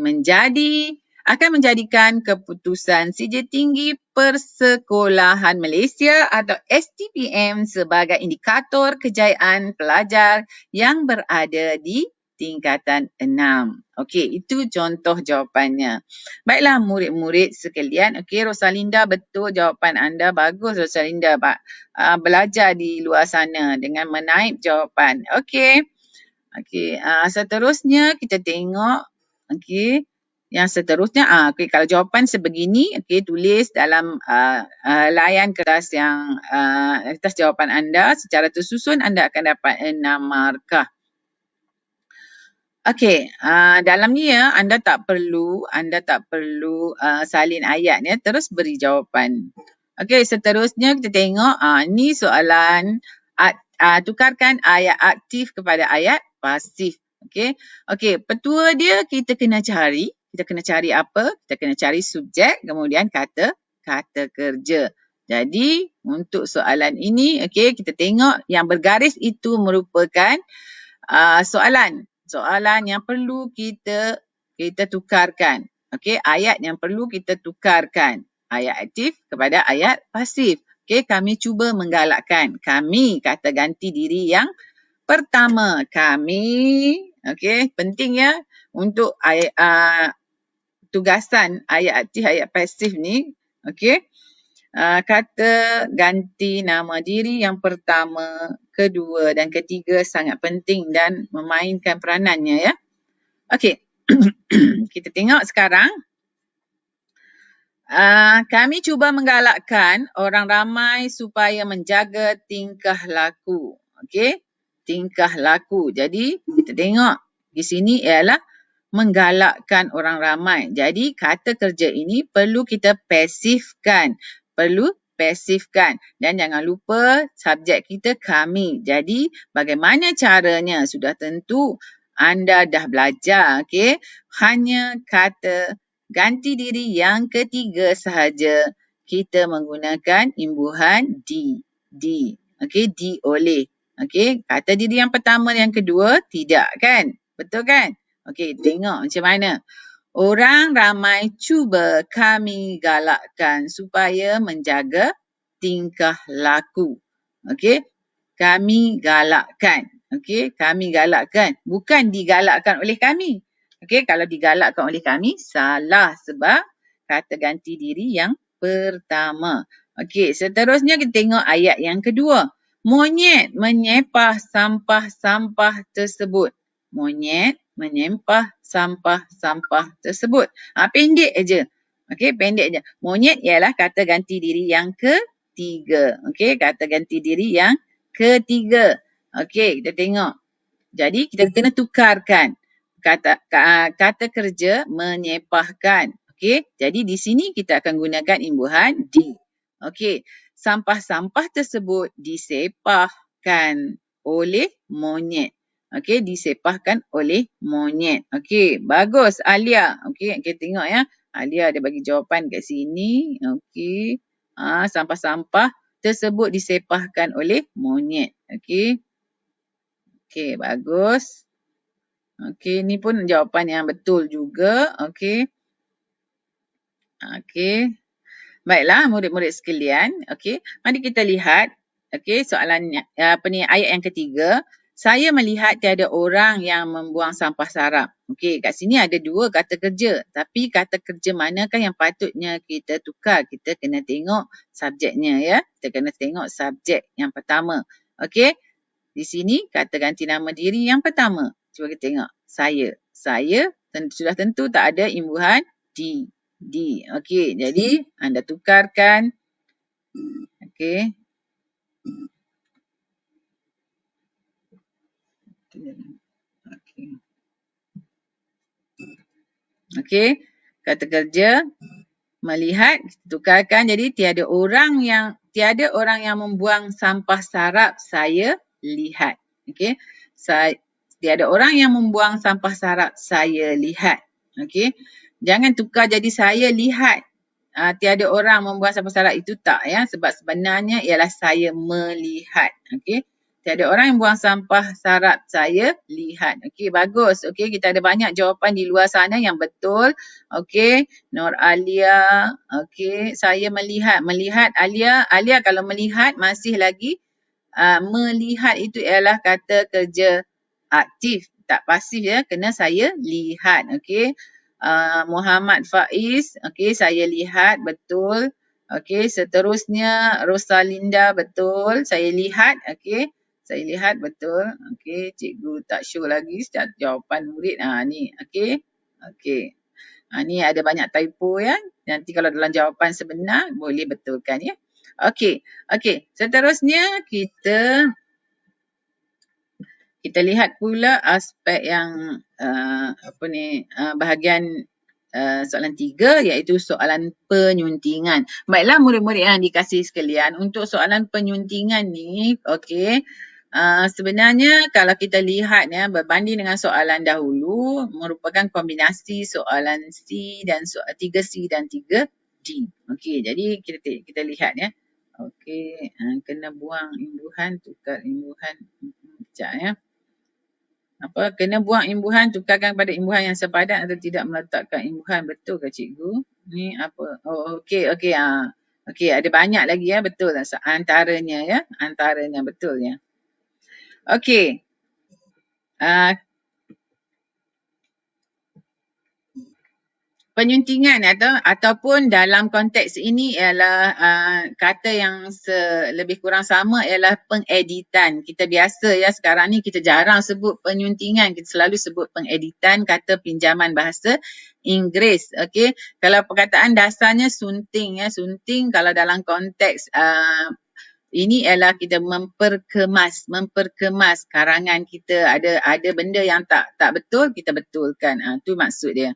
menjadikan keputusan Sijil Tinggi Persekolahan Malaysia atau STPM sebagai indikator kejayaan pelajar yang berada di tingkatan 6. Okey, itu contoh jawapannya. Baiklah murid-murid sekalian. Okey, Rosalinda, betul jawapan anda. Bagus Rosalinda, Pak. Belajar di luar sana dengan menaip jawapan. Okey. Okey, seterusnya kita tengok. Okey. Yang seterusnya, okey, kalau jawapan sebegini, okey, tulis dalam layan kertas yang atas jawapan anda secara tersusun anda akan dapat 6 markah. Okey, dalam ni ya anda tak perlu salin ayat ya, terus beri jawapan. Okey, seterusnya kita tengok ni soalan tukarkan ayat aktif kepada ayat pasif. Okey. Okey, petua dia kita kena cari apa? Kita kena cari subjek kemudian kata kerja. Jadi untuk soalan ini okey, kita tengok yang bergaris itu merupakan soalan yang perlu kita tukarkan. Okey, ayat yang perlu kita tukarkan. Ayat aktif kepada ayat pasif. Okey, kami cuba menggalakkan. Kami kata ganti diri yang pertama. Kami, okey, penting ya untuk tugasan ayat aktif, ayat pasif ni. Okey. Kata ganti nama diri yang pertama, kedua dan ketiga sangat penting dan memainkan peranannya ya. Okey. Kita tengok sekarang. Kami cuba menggalakkan orang ramai supaya menjaga tingkah laku. Okey. Tingkah laku. Jadi kita tengok di sini ialah menggalakkan orang ramai. Jadi kata kerja ini perlu kita pasifkan. Perlu pasifkan. Dan jangan lupa subjek kita kami. Jadi bagaimana caranya? Sudah tentu anda dah belajar. Okay? Hanya kata ganti diri yang ketiga sahaja. Kita menggunakan imbuhan di. Di. Okay? Di oleh. Okay? Kata diri yang pertama dan yang kedua tidak kan? Betul kan? Okay, tengok macam mana. Orang ramai cuba kami galakkan supaya menjaga tingkah laku. Okey? Kami galakkan. Okey? Kami galakkan. Bukan digalakkan oleh kami. Okey? Kalau digalakkan oleh kami, salah sebab kata ganti diri yang pertama. Okey, seterusnya kita tengok ayat yang kedua. Monyet menyepah sampah-sampah tersebut. Monyet menyempah sampah-sampah tersebut. Pendek aja. Okey, pendek aja. Monyet ialah kata ganti diri yang ketiga. Okey, kata ganti diri yang ketiga. Okey, kita tengok. Jadi kita kena tukarkan kata kerja menyepahkan. Okey, jadi di sini kita akan gunakan imbuhan di. Okey, sampah-sampah tersebut disepahkan oleh monyet. Okey, disepahkan oleh monyet. Okey, bagus Alia. Okey, kita tengok ya. Alia ada bagi jawapan kat sini. Okey. Sampah-sampah tersebut disepahkan oleh monyet. Okey. Okey, bagus. Okey, ni pun jawapan yang betul juga. Okey. Okey. Baiklah murid-murid sekalian. Okey, mari kita lihat. Okey, soalan ayat yang ketiga. Saya melihat tiada orang yang membuang sampah sarap. Okey, kat sini ada dua kata kerja. Tapi kata kerja manakah yang patutnya kita tukar? Kita kena tengok subjeknya ya. Kita kena tengok subjek yang pertama. Okey, di sini kata ganti nama diri yang pertama. Cuba kita tengok. Saya. Saya sudah tentu tak ada imbuhan di. Di. Okey, jadi anda tukarkan. Okey. Okey. Okey. Kata kerja melihat tukarkan jadi tiada orang yang membuang sampah sarap saya lihat. Okey. Tiada orang yang membuang sampah sarap saya lihat. Okey. Jangan tukar jadi saya lihat. Tiada orang membuang sampah sarap itu tak ya, sebab sebenarnya ialah saya melihat. Okey. Tiada orang yang buang sampah sarap saya lihat. Okey, bagus. Okey, kita ada banyak jawapan di luar sana yang betul. Okey, Nur Alia. Okey, saya melihat. Melihat Alia. Alia kalau melihat masih lagi melihat itu ialah kata kerja aktif, tak pasif ya, kena saya lihat. Okey. Muhammad Faiz, okey, saya lihat, betul. Okey, seterusnya Rosalinda, betul. Saya lihat, okey. Saya lihat, betul. Okey, cikgu tak show lagi jawapan murid. Ni, okey. Okey. Ni ada banyak typo ya. Nanti kalau dalam jawapan sebenar, boleh betulkan ya. Okey. Okey, seterusnya kita lihat pula aspek yang bahagian soalan 3 iaitu soalan penyuntingan. Baiklah murid-murid yang dikasihi sekalian, untuk soalan penyuntingan ni, okey, sebenarnya kalau kita lihat ya, berbanding dengan soalan dahulu merupakan kombinasi soalan C dan 3C dan 3D. Okey, jadi kita lihat ya. Okey, kena buang imbuhan, tukar imbuhan. Sekejap ya. Kena buang imbuhan, tukarkan pada imbuhan yang sepadan atau tidak meletakkan imbuhan. Betul ke cikgu? Ni apa? Okey. Okey, ada banyak lagi ya, betul lah. Antaranya ya, antaranya betul ya. Okey. Penyuntingan ataupun dalam konteks ini ialah kata yang lebih kurang sama ialah pengeditan. Kita biasa ya, sekarang ni kita jarang sebut penyuntingan, kita selalu sebut pengeditan kata pinjaman bahasa Inggeris. Okey, kalau perkataan dasarnya sunting ya, sunting kalau dalam konteks ini ialah kita memperkemas karangan kita, ada benda yang tak betul, kita betulkan. Tu maksud dia.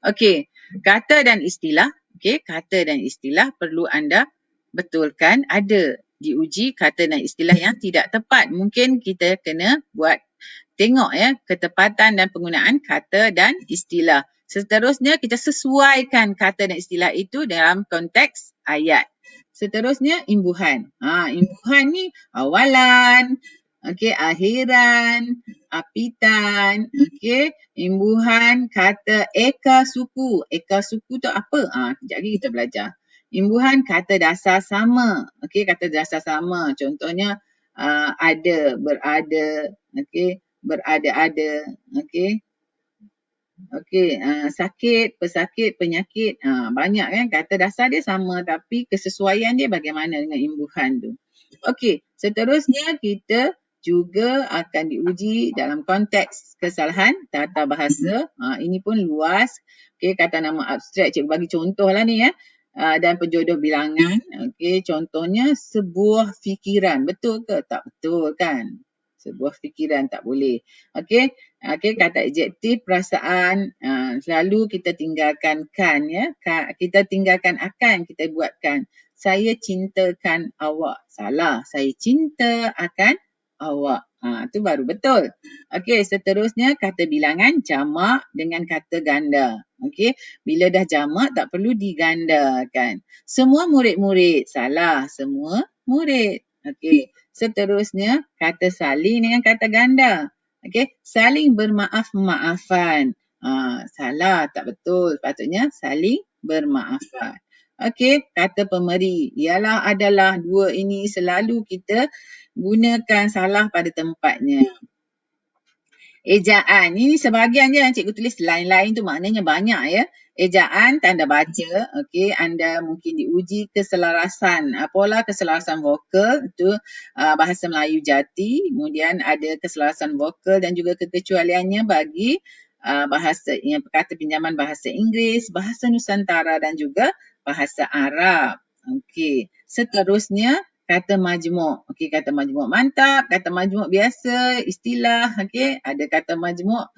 Okey, kata dan istilah. Okey, kata dan istilah perlu anda betulkan ada diuji kata dan istilah yang tidak tepat. Mungkin kita kena tengok ya ketepatan dan penggunaan kata dan istilah. Seterusnya kita sesuaikan kata dan istilah itu dalam konteks ayat. Seterusnya imbuhan. Imbuhan ni awalan, okey, akhiran, apitan, okey, imbuhan kata eka suku. Eka suku tu apa? Kejap lagi kita belajar. Imbuhan kata dasar sama. Okey, kata dasar sama. Contohnya ada, berada, okey, berada-ada, okey. Okey, sakit, pesakit, penyakit, banyak kan kata dasar dia sama tapi kesesuaian dia bagaimana dengan imbuhan tu. Okey, seterusnya kita juga akan diuji dalam konteks kesalahan tata bahasa. Ini pun luas. Okey, kata nama abstrak, cikgu bagi contoh lah ni ya. Dan penjodoh bilangan. Okey, contohnya sebuah fikiran. Betul ke? Tak betul kan? Sebuah fikiran tak boleh. Okey, kata adjektif perasaan selalu kita tinggalkan kan ya. Kita tinggalkan akan, kita buatkan. Saya cintakan awak. Salah. Saya cinta akan awak. Tu baru betul. Okey, seterusnya kata bilangan jamak dengan kata ganda. Okey, bila dah jamak tak perlu digandakan. Semua murid-murid. Salah. Semua murid. Okey, seterusnya kata saling dengan kata ganda. Okey, saling bermaaf-maafan. Salah, tak betul. Patutnya saling bermaafan. Okey, kata pemeri. Ialah, adalah, dua ini selalu kita gunakan salah pada tempatnya. Ejaan. Ini sebahagian je yang cikgu tulis, lain-lain tu maknanya banyak ya. Ejaan, tanda baca. Okey, anda mungkin diuji keselarasan. Pola keselarasan vokal itu bahasa Melayu jati. Kemudian ada keselarasan vokal dan juga kekecualiannya bagi bahasa yang kata pinjaman bahasa Inggeris, bahasa Nusantara dan juga bahasa Arab. Okey, seterusnya kata majmuk. Okey, kata majmuk mantap, kata majmuk biasa, istilah. Okey, ada kata majmuk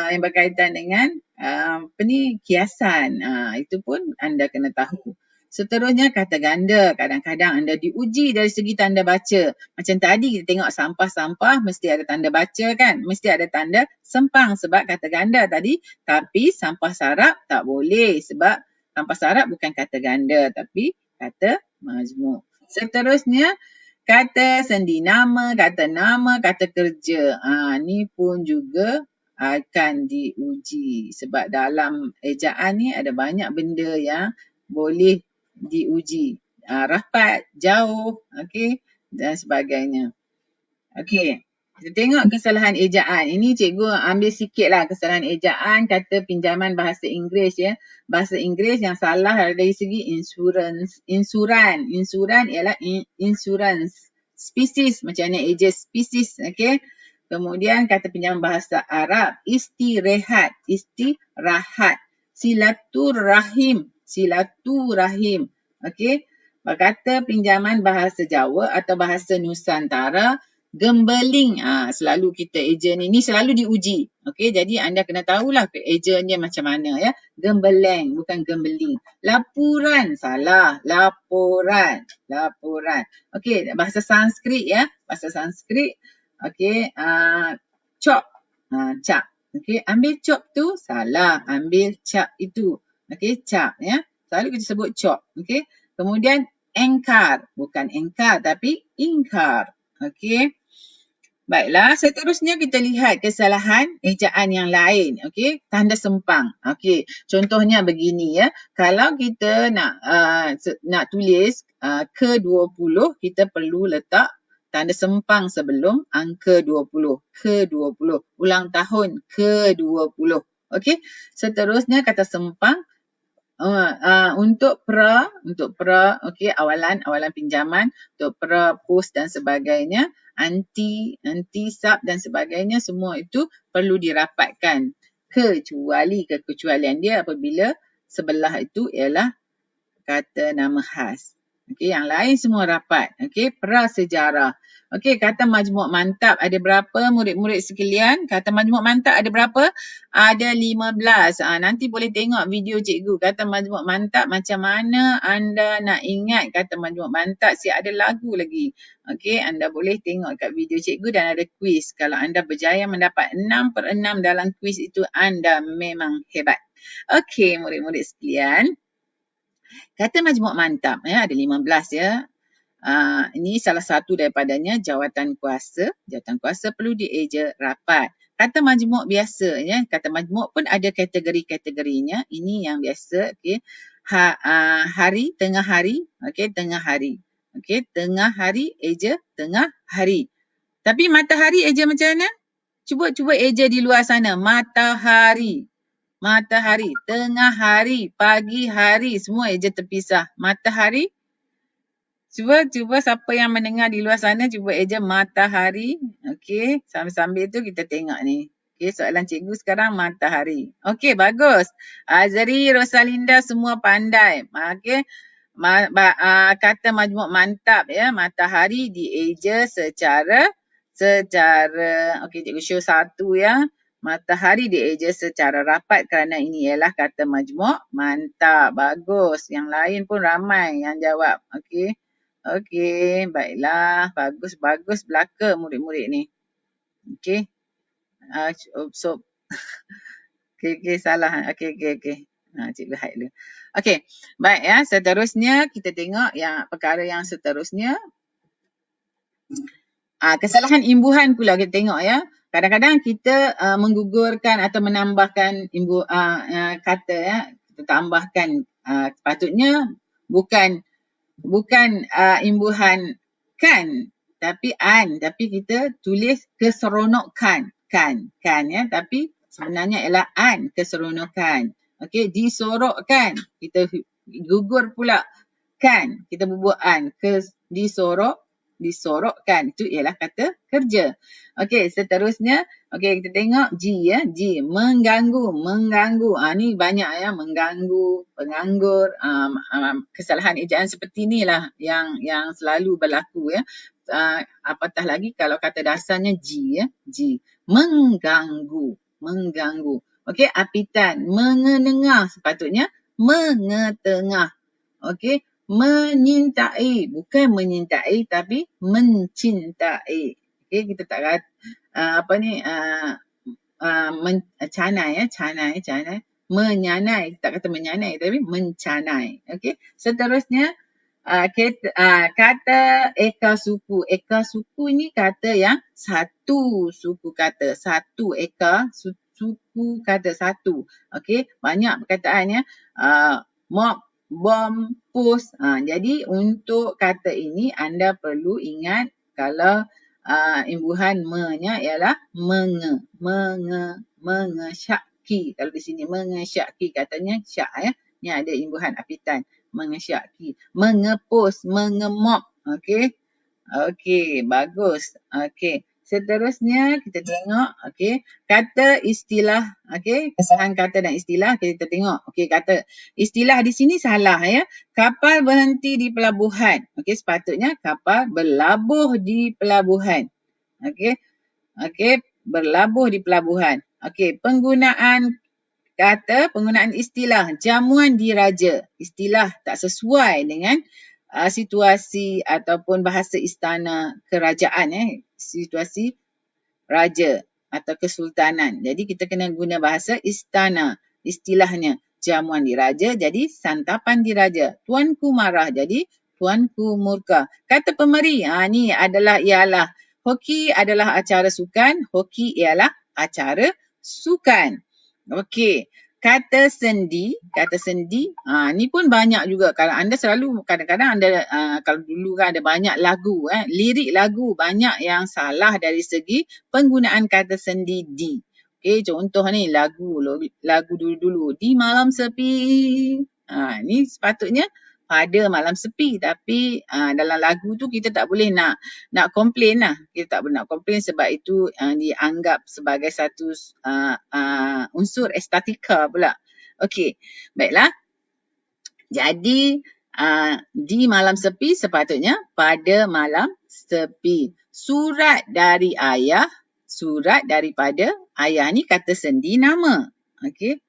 yang berkaitan dengan kiasan. Itu pun anda kena tahu. Seterusnya kata ganda. Kadang-kadang anda diuji dari segi tanda baca. Macam tadi kita tengok sampah-sampah mesti ada tanda baca kan? Mesti ada tanda sempang sebab kata ganda tadi. Tapi sampah sarap tak boleh sebab sampah sarap bukan kata ganda tapi kata majmuk. Seterusnya kata sendi nama, kata kerja. Ni pun juga akan diuji sebab dalam ejaan ni ada banyak benda yang boleh diuji. Rapat, jauh, okey, dan sebagainya. Okey, kita tengok kesalahan ejaan. Ini cikgu ambil sikit lah kesalahan ejaan kata pinjaman bahasa Inggeris ya. Bahasa Inggeris yang salah dari segi insurance. Insuran ialah insurance. Species, macam mana eja species, okey. Kemudian kata pinjaman bahasa Arab, istirahat. Silaturahim. Okey. Kata pinjaman bahasa Jawa atau bahasa Nusantara, gembeling. Selalu kita ejen ini selalu diuji. Okey, jadi anda kena tahulah ejen dia macam mana ya. Gembeleng bukan gembeling. Lapuran, salah. Laporan. Okey, bahasa Sanskrit ya. Bahasa Sanskrit. Okey, chop. Cap. Okey, ambil chop tu salah. Ambil cap itu. Okey, cap ya. Selalu kita sebut chop. Okey. Kemudian engkar. Bukan engkar tapi ingkar. Okey. Baiklah, seterusnya kita lihat kesalahan ejaan yang lain. Okey, tanda sempang. Okey, contohnya begini ya. Kalau kita nak tulis ke-20, kita perlu letak tanda sempang sebelum angka 20. Ke-20. Ulang tahun ke-20. Okey, seterusnya kata sempang. Untuk pra, okey, awalan pinjaman, untuk pra, pos dan sebagainya, anti, sub dan sebagainya, semua itu perlu dirapatkan. Kecuali kekecualian dia apabila sebelah itu ialah kata nama khas. Okey, yang lain semua rapat. Okey, prasejarah. Okey, kata majmuk mantap ada berapa murid-murid sekalian? Kata majmuk mantap ada berapa? Ada 15. Nanti boleh tengok video cikgu kata majmuk mantap macam mana anda nak ingat kata majmuk mantap. Siap ada lagu lagi. Okey, anda boleh tengok kat video cikgu dan ada kuis. Kalau anda berjaya mendapat 6/6 dalam kuis itu, anda memang hebat. Okey, murid-murid sekalian. Kata majmuk mantap ada 15 ya. Ini salah satu daripadanya jawatan kuasa. Jawatan kuasa perlu dieja rapat. Kata majmuk biasa ya, kata majmuk pun ada kategori-kategorinya. Ini yang biasa, okey. Hari, tengah hari, okey, tengah hari. Okey, tengah hari eja tengah hari. Tapi matahari eja macam mana? Cuba eja di luar sana. Matahari. Matahari, tengah hari, pagi hari, semua eja terpisah. Matahari, cuba siapa yang mendengar di luar sana, cuba eja matahari. Okey, sambil-sambil tu kita tengok ni. Okey, soalan cikgu sekarang matahari. Okey, bagus. Azri, Rosalinda semua pandai. Okey, kata majmuk mantap ya, matahari dieja secara okey, cikgu show satu ya. Matahari dieja secara rapat kerana ini ialah kata majmuk mantap. Bagus. Yang lain pun ramai yang jawab. Okey. Okey, baiklah. Bagus belaka murid-murid ni. Okey. So, okey, salah. Okey. Cikgu hide dulu. Okey, baik ya. Seterusnya kita tengok yang perkara yang seterusnya. Kesalahan imbuhan pula kita tengok ya. Kadang-kadang kita menggugurkan atau menambahkan kata ya. Kita tambahkan patutnya bukan imbuhan kan tapi tapi kita tulis keseronokan kan ya, tapi sebenarnya ialah keseronokan. Okey, disorokkan kita gugur pula kan, kita bubuh disorokkan, itu ialah kata kerja. Okey, seterusnya okey kita tengok G ya, G mengganggu. Ni banyak ya, mengganggu, penganggur. Kesalahan ejaan seperti inilah yang selalu berlaku ya. Apatah lagi kalau kata dasarnya G ya, G mengganggu. Okey, apitan mengenengah, sepatutnya mengetengah. Okey, menyintai, bukan menyintai tapi mencintai. Okey, kita tak kata canai. Menyanai, tak kata menyanai tapi mencanai. Okey, seterusnya kata eka suku. Eka suku ni kata yang satu suku kata. Satu eka, suku kata satu. Okey, banyak perkataan ya. Mop, bom, pus. Jadi untuk kata ini anda perlu ingat kalau imbuhan me-nya ialah mengesyaki. Kalau di sini mengesyaki katanya syak ya. Ni ada imbuhan apitan. Mengesyaki, mengepus, mengemop. Okey. Okey, bagus. Okey. Seterusnya kita tengok okey, kata istilah. Okey, kesalahan kata dan istilah kita tengok. Okey, kata istilah di sini salah ya. Kapal berhenti di pelabuhan. Okey, sepatutnya kapal berlabuh di pelabuhan. Okey. Okey, berlabuh di pelabuhan. Okey, penggunaan istilah jamuan diraja. Istilah tak sesuai dengan situasi ataupun bahasa istana kerajaan situasi raja atau kesultanan. Jadi kita kena guna bahasa istana. Istilahnya jamuan diraja jadi santapan diraja. Tuanku marah jadi tuanku murka. Kata pemeri, ni ialah hoki adalah acara sukan, hoki ialah acara sukan. Okey. Kata sendi, ni pun banyak juga. Kalau anda selalu, kadang-kadang anda, kalau dulu kan ada banyak lagu, lirik lagu banyak yang salah dari segi penggunaan kata sendi di. Okey, contoh ni lagu dulu-dulu. Di malam sepi. Ni sepatutnya pada malam sepi, tapi dalam lagu tu kita tak boleh nak komplain lah. Kita tak boleh nak komplain sebab itu dianggap sebagai satu unsur estetika pula. Okey, baiklah. Jadi Di malam sepi sepatutnya pada malam sepi. Surat dari ayah, surat daripada ayah ni kata sendi nama. Okey.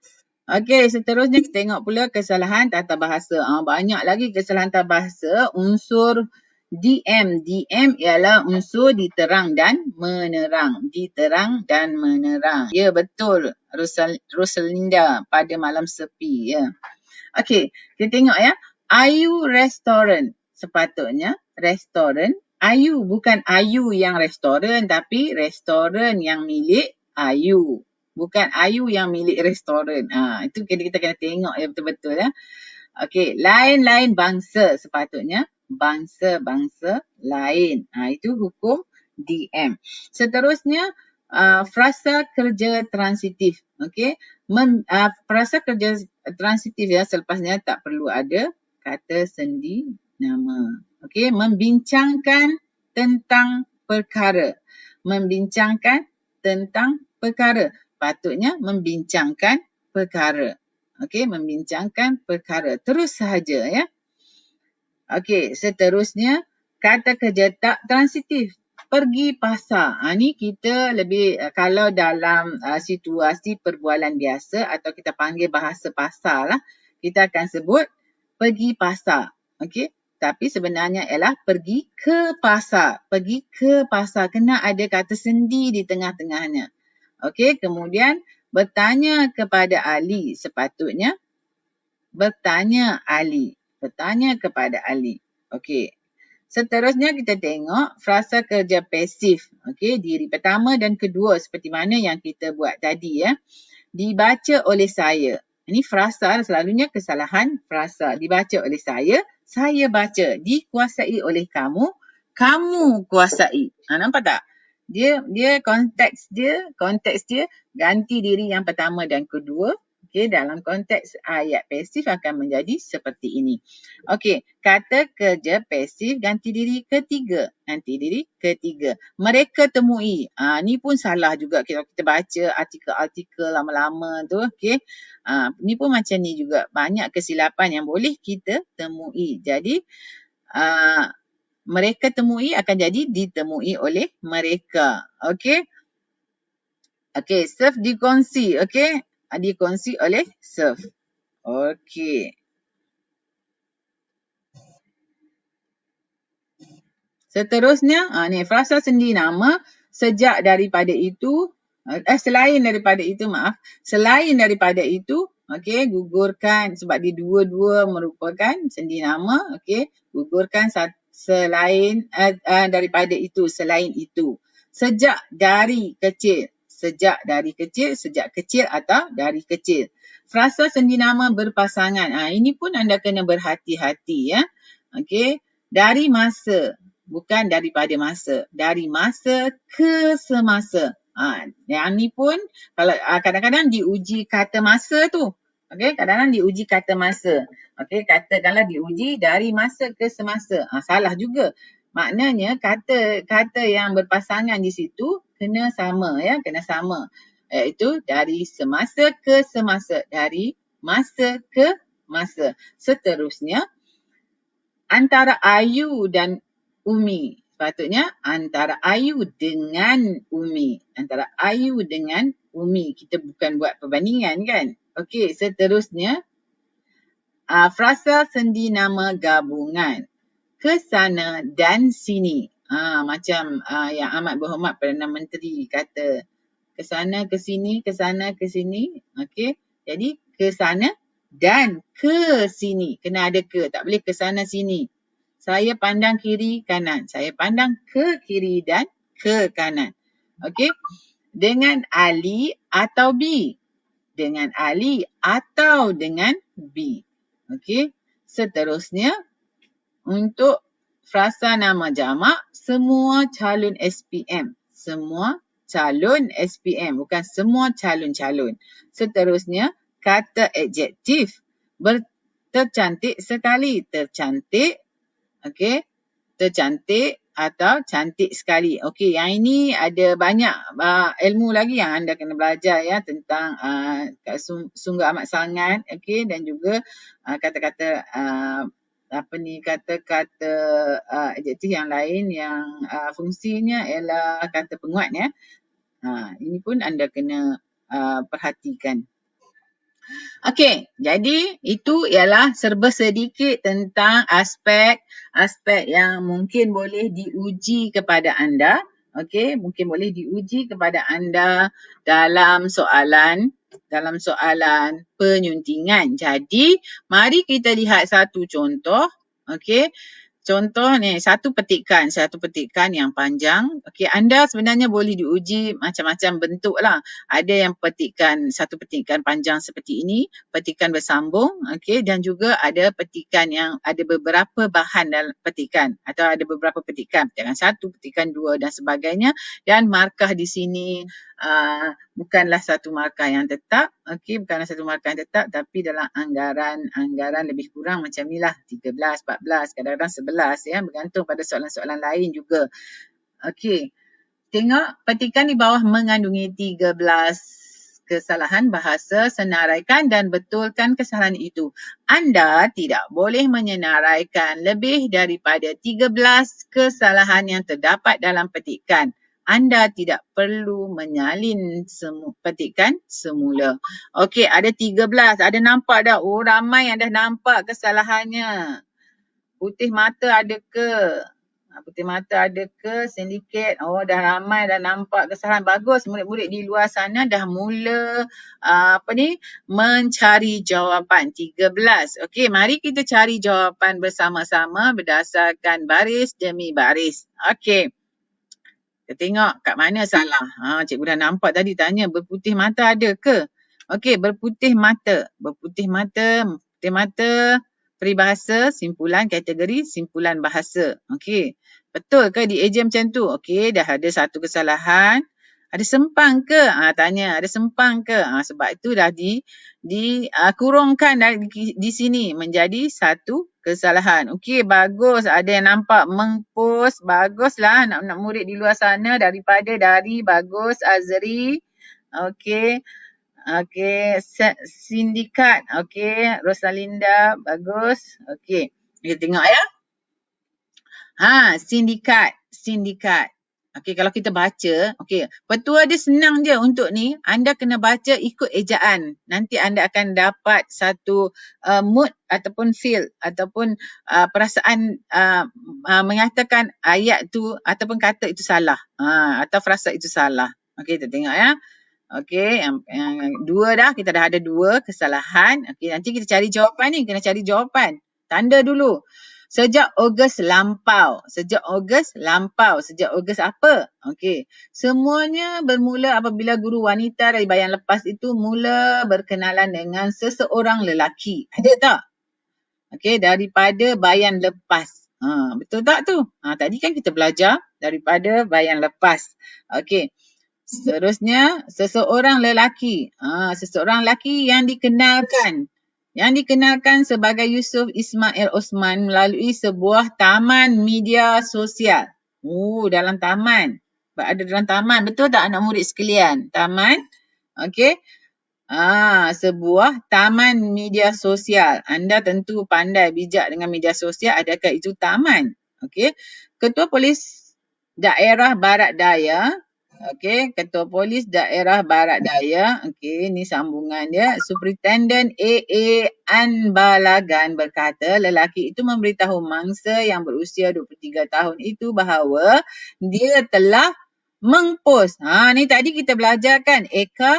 Okey, seterusnya kita tengok pula kesalahan tata bahasa. Banyak lagi kesalahan tata bahasa. Unsur DM. DM ialah unsur diterang dan menerang. Diterang dan menerang. Ya, betul. Rosalinda pada malam sepi. Ya. Okey, kita tengok ya. Ayu Restaurant. Sepatutnya restoran. Ayu, bukan Ayu yang restoran, tapi restoran yang milik Ayu. Bukan Ayu yang milik restoran. Itu kita kena tengok ya betul-betul ya. Okey, lain-lain bangsa sepatutnya. Bangsa-bangsa lain. Itu hukum DM. Seterusnya, frasa kerja transitif. Okey, frasa kerja transitif ya, selepasnya tak perlu ada kata sendi nama. Okey, membincangkan tentang perkara. Membincangkan tentang perkara. Patutnya membincangkan perkara. Okey, membincangkan perkara. Terus sahaja ya. Okey, seterusnya kata kerja tak transitif. Pergi pasar. Ni kita lebih kalau dalam situasi perbualan biasa atau kita panggil bahasa pasar lah, kita akan sebut pergi pasar. Okey, tapi sebenarnya ialah pergi ke pasar. Pergi ke pasar. Kena ada kata sendi di tengah-tengahnya. Okey, kemudian bertanya kepada Ali. Sepatutnya bertanya Ali. Bertanya kepada Ali. Okey. Seterusnya kita tengok frasa kerja pasif. Okey, diri pertama dan kedua seperti mana yang kita buat tadi ya. Dibaca oleh saya. Ini frasa, selalunya kesalahan frasa. Dibaca oleh saya baca. Dikuasai oleh kamu, kamu kuasai. Nampak tak? Dia konteks dia ganti diri yang pertama dan kedua. Okey, dalam konteks ayat pasif akan menjadi seperti ini. Okey, kata kerja pasif ganti diri ketiga. Ganti diri ketiga. Mereka temui. Ni pun salah juga kalau kita baca artikel-artikel lama-lama tu. Okey. Ni pun macam ni juga. Banyak kesilapan yang boleh kita temui. Jadi, mereka temui akan jadi ditemui oleh mereka. Okey. Okey, serve dikongsi. Okey. Dikongsi oleh serve. Okey. Seterusnya, ni frasa sendi nama. Sejak daripada itu, selain daripada itu, selain daripada itu, okey, gugurkan sebab dia dua-dua merupakan sendi nama, okey, gugurkan selain daripada itu, selain itu. Sejak dari kecil, sejak dari kecil, sejak kecil atau dari kecil. Frasa sendi nama berpasangan. Ini pun anda kena berhati-hati ya. Okey, dari masa, bukan daripada masa. Dari masa ke semasa. Yang ni pun kalau kadang-kadang diuji kata masa tu. Okey, kadang-kadang diuji kata masa. Okey, katakanlah diuji dari masa ke semasa. Salah juga. Maknanya kata yang berpasangan di situ kena sama ya, kena sama. Iaitu dari semasa ke semasa, dari masa ke masa. Seterusnya antara Ayu dan Umi. Sepatutnya antara Ayu dengan Umi. Antara Ayu dengan Umi. Kita bukan buat perbandingan kan. Okey, seterusnya frasa sendi nama gabungan. Kesana dan sini. Macam yang amat berhormat Perdana Menteri kata kesana ke sini, kesana ke sini. Okey, jadi kesana dan ke sini. Kena ada ke, tak boleh kesana sini. Saya pandang kiri kanan. Saya pandang ke kiri dan ke kanan. Okey. Dengan Ali atau B. Dengan Ali atau dengan B. Okey. Seterusnya, untuk frasa nama jamak, semua calon SPM. Semua calon SPM. Bukan semua calon-calon. Seterusnya, kata adjektif. Tercantik sekali. Tercantik. Okey. Tercantik atau cantik sekali. Okey, yang ini ada banyak ilmu lagi yang anda kena belajar ya tentang sungguh amat sangat, okey, dan juga kata-kata kata-kata adjektif yang lain yang fungsinya ialah kata penguat ya. Ini pun anda kena perhatikan. Okey, jadi itu ialah serba sedikit tentang aspek yang mungkin boleh diuji kepada anda. Okey, mungkin boleh diuji kepada anda dalam soalan penyuntingan. Jadi, mari kita lihat satu contoh. Okey. Contoh ni, satu petikan yang panjang. Okey, anda sebenarnya boleh diuji macam-macam bentuk lah. Ada yang satu petikan panjang seperti ini, petikan bersambung, okey, dan juga ada petikan yang ada beberapa bahan dalam petikan atau ada beberapa petikan 1, petikan 2 dan sebagainya, dan markah di sini bukanlah satu markah yang tetap, okey, bukanlah satu markah yang tetap, tapi dalam anggaran lebih kurang macam ni lah, 13, 14, kadang-kadang 11 ya, bergantung pada soalan-soalan lain juga. Okey. Tengok petikan di bawah mengandungi 13 kesalahan bahasa, senaraikan dan betulkan kesalahan itu. Anda tidak boleh menyenaraikan lebih daripada 13 kesalahan yang terdapat dalam petikan. Anda tidak perlu menyalin petikan semula. Okey, ada 13. Ada nampak dah? Oh, ramai yang dah nampak kesalahannya. Putih mata ada ke? Putih mata ada ke? Sindiket. Oh, dah ramai dah nampak kesalahan. Bagus, murid-murid di luar sana dah mula mencari jawapan 13. Okey, mari kita cari jawapan bersama-sama berdasarkan baris demi baris. Okey. Kita tengok kat mana salah. Cikgu dah nampak tadi tanya berputih mata ada ke? Okey, berputih mata. Berputih mata, peribahasa, simpulan, kategori, simpulan bahasa. Okey. Betul ke di eja macam tu? Okey, dah ada satu kesalahan. Ada sempang ke? Tanya, ada sempang ke? Sebab itu dah dikurungkan di sini menjadi satu kesalahan. Okey, bagus. Ada yang nampak mengpost. Baguslah nak murid di luar sana dari bagus Azri. Okey. Okey, sindikat. Okey, Rosalinda, bagus. Okey. Kita tengok ya. Sindikat. Okey, kalau kita baca, okey, petua dia senang je untuk ni. Anda kena baca ikut ejaan. Nanti anda akan dapat satu mood ataupun feel ataupun perasaan mengatakan ayat tu ataupun kata itu salah. Atau frasa itu salah. Okey, kita tengok ya. Okey, yang dua dah. Kita dah ada 2 kesalahan. Okey, nanti kita cari jawapan ni. Kena cari jawapan. Tanda dulu. Sejak Ogos lampau. Sejak Ogos apa? Okey. Semuanya bermula apabila guru wanita dari bayan lepas itu mula berkenalan dengan seseorang lelaki. Ada tak? Okey, daripada bayan lepas. Betul tak tu? Tadi kan kita belajar daripada bayan lepas. Okey. Seterusnya, seseorang lelaki. Seseorang lelaki yang dikenalkan sebagai Yusuf Ismail Osman melalui sebuah taman media sosial. Dalam taman. Ada dalam taman. Betul tak anak murid sekalian? Taman. Okey. Sebuah taman media sosial. Anda tentu pandai bijak dengan media sosial. Adakah itu taman? Okey. Ketua Polis Daerah Barat Daya. Okey, Ketua Polis Daerah Barat Daya. Okey, ni sambungan dia. Superintendent AA Anbalagan berkata lelaki itu memberitahu mangsa yang berusia 23 tahun itu bahawa dia telah mengpost. Ni tadi kita belajar kan Eka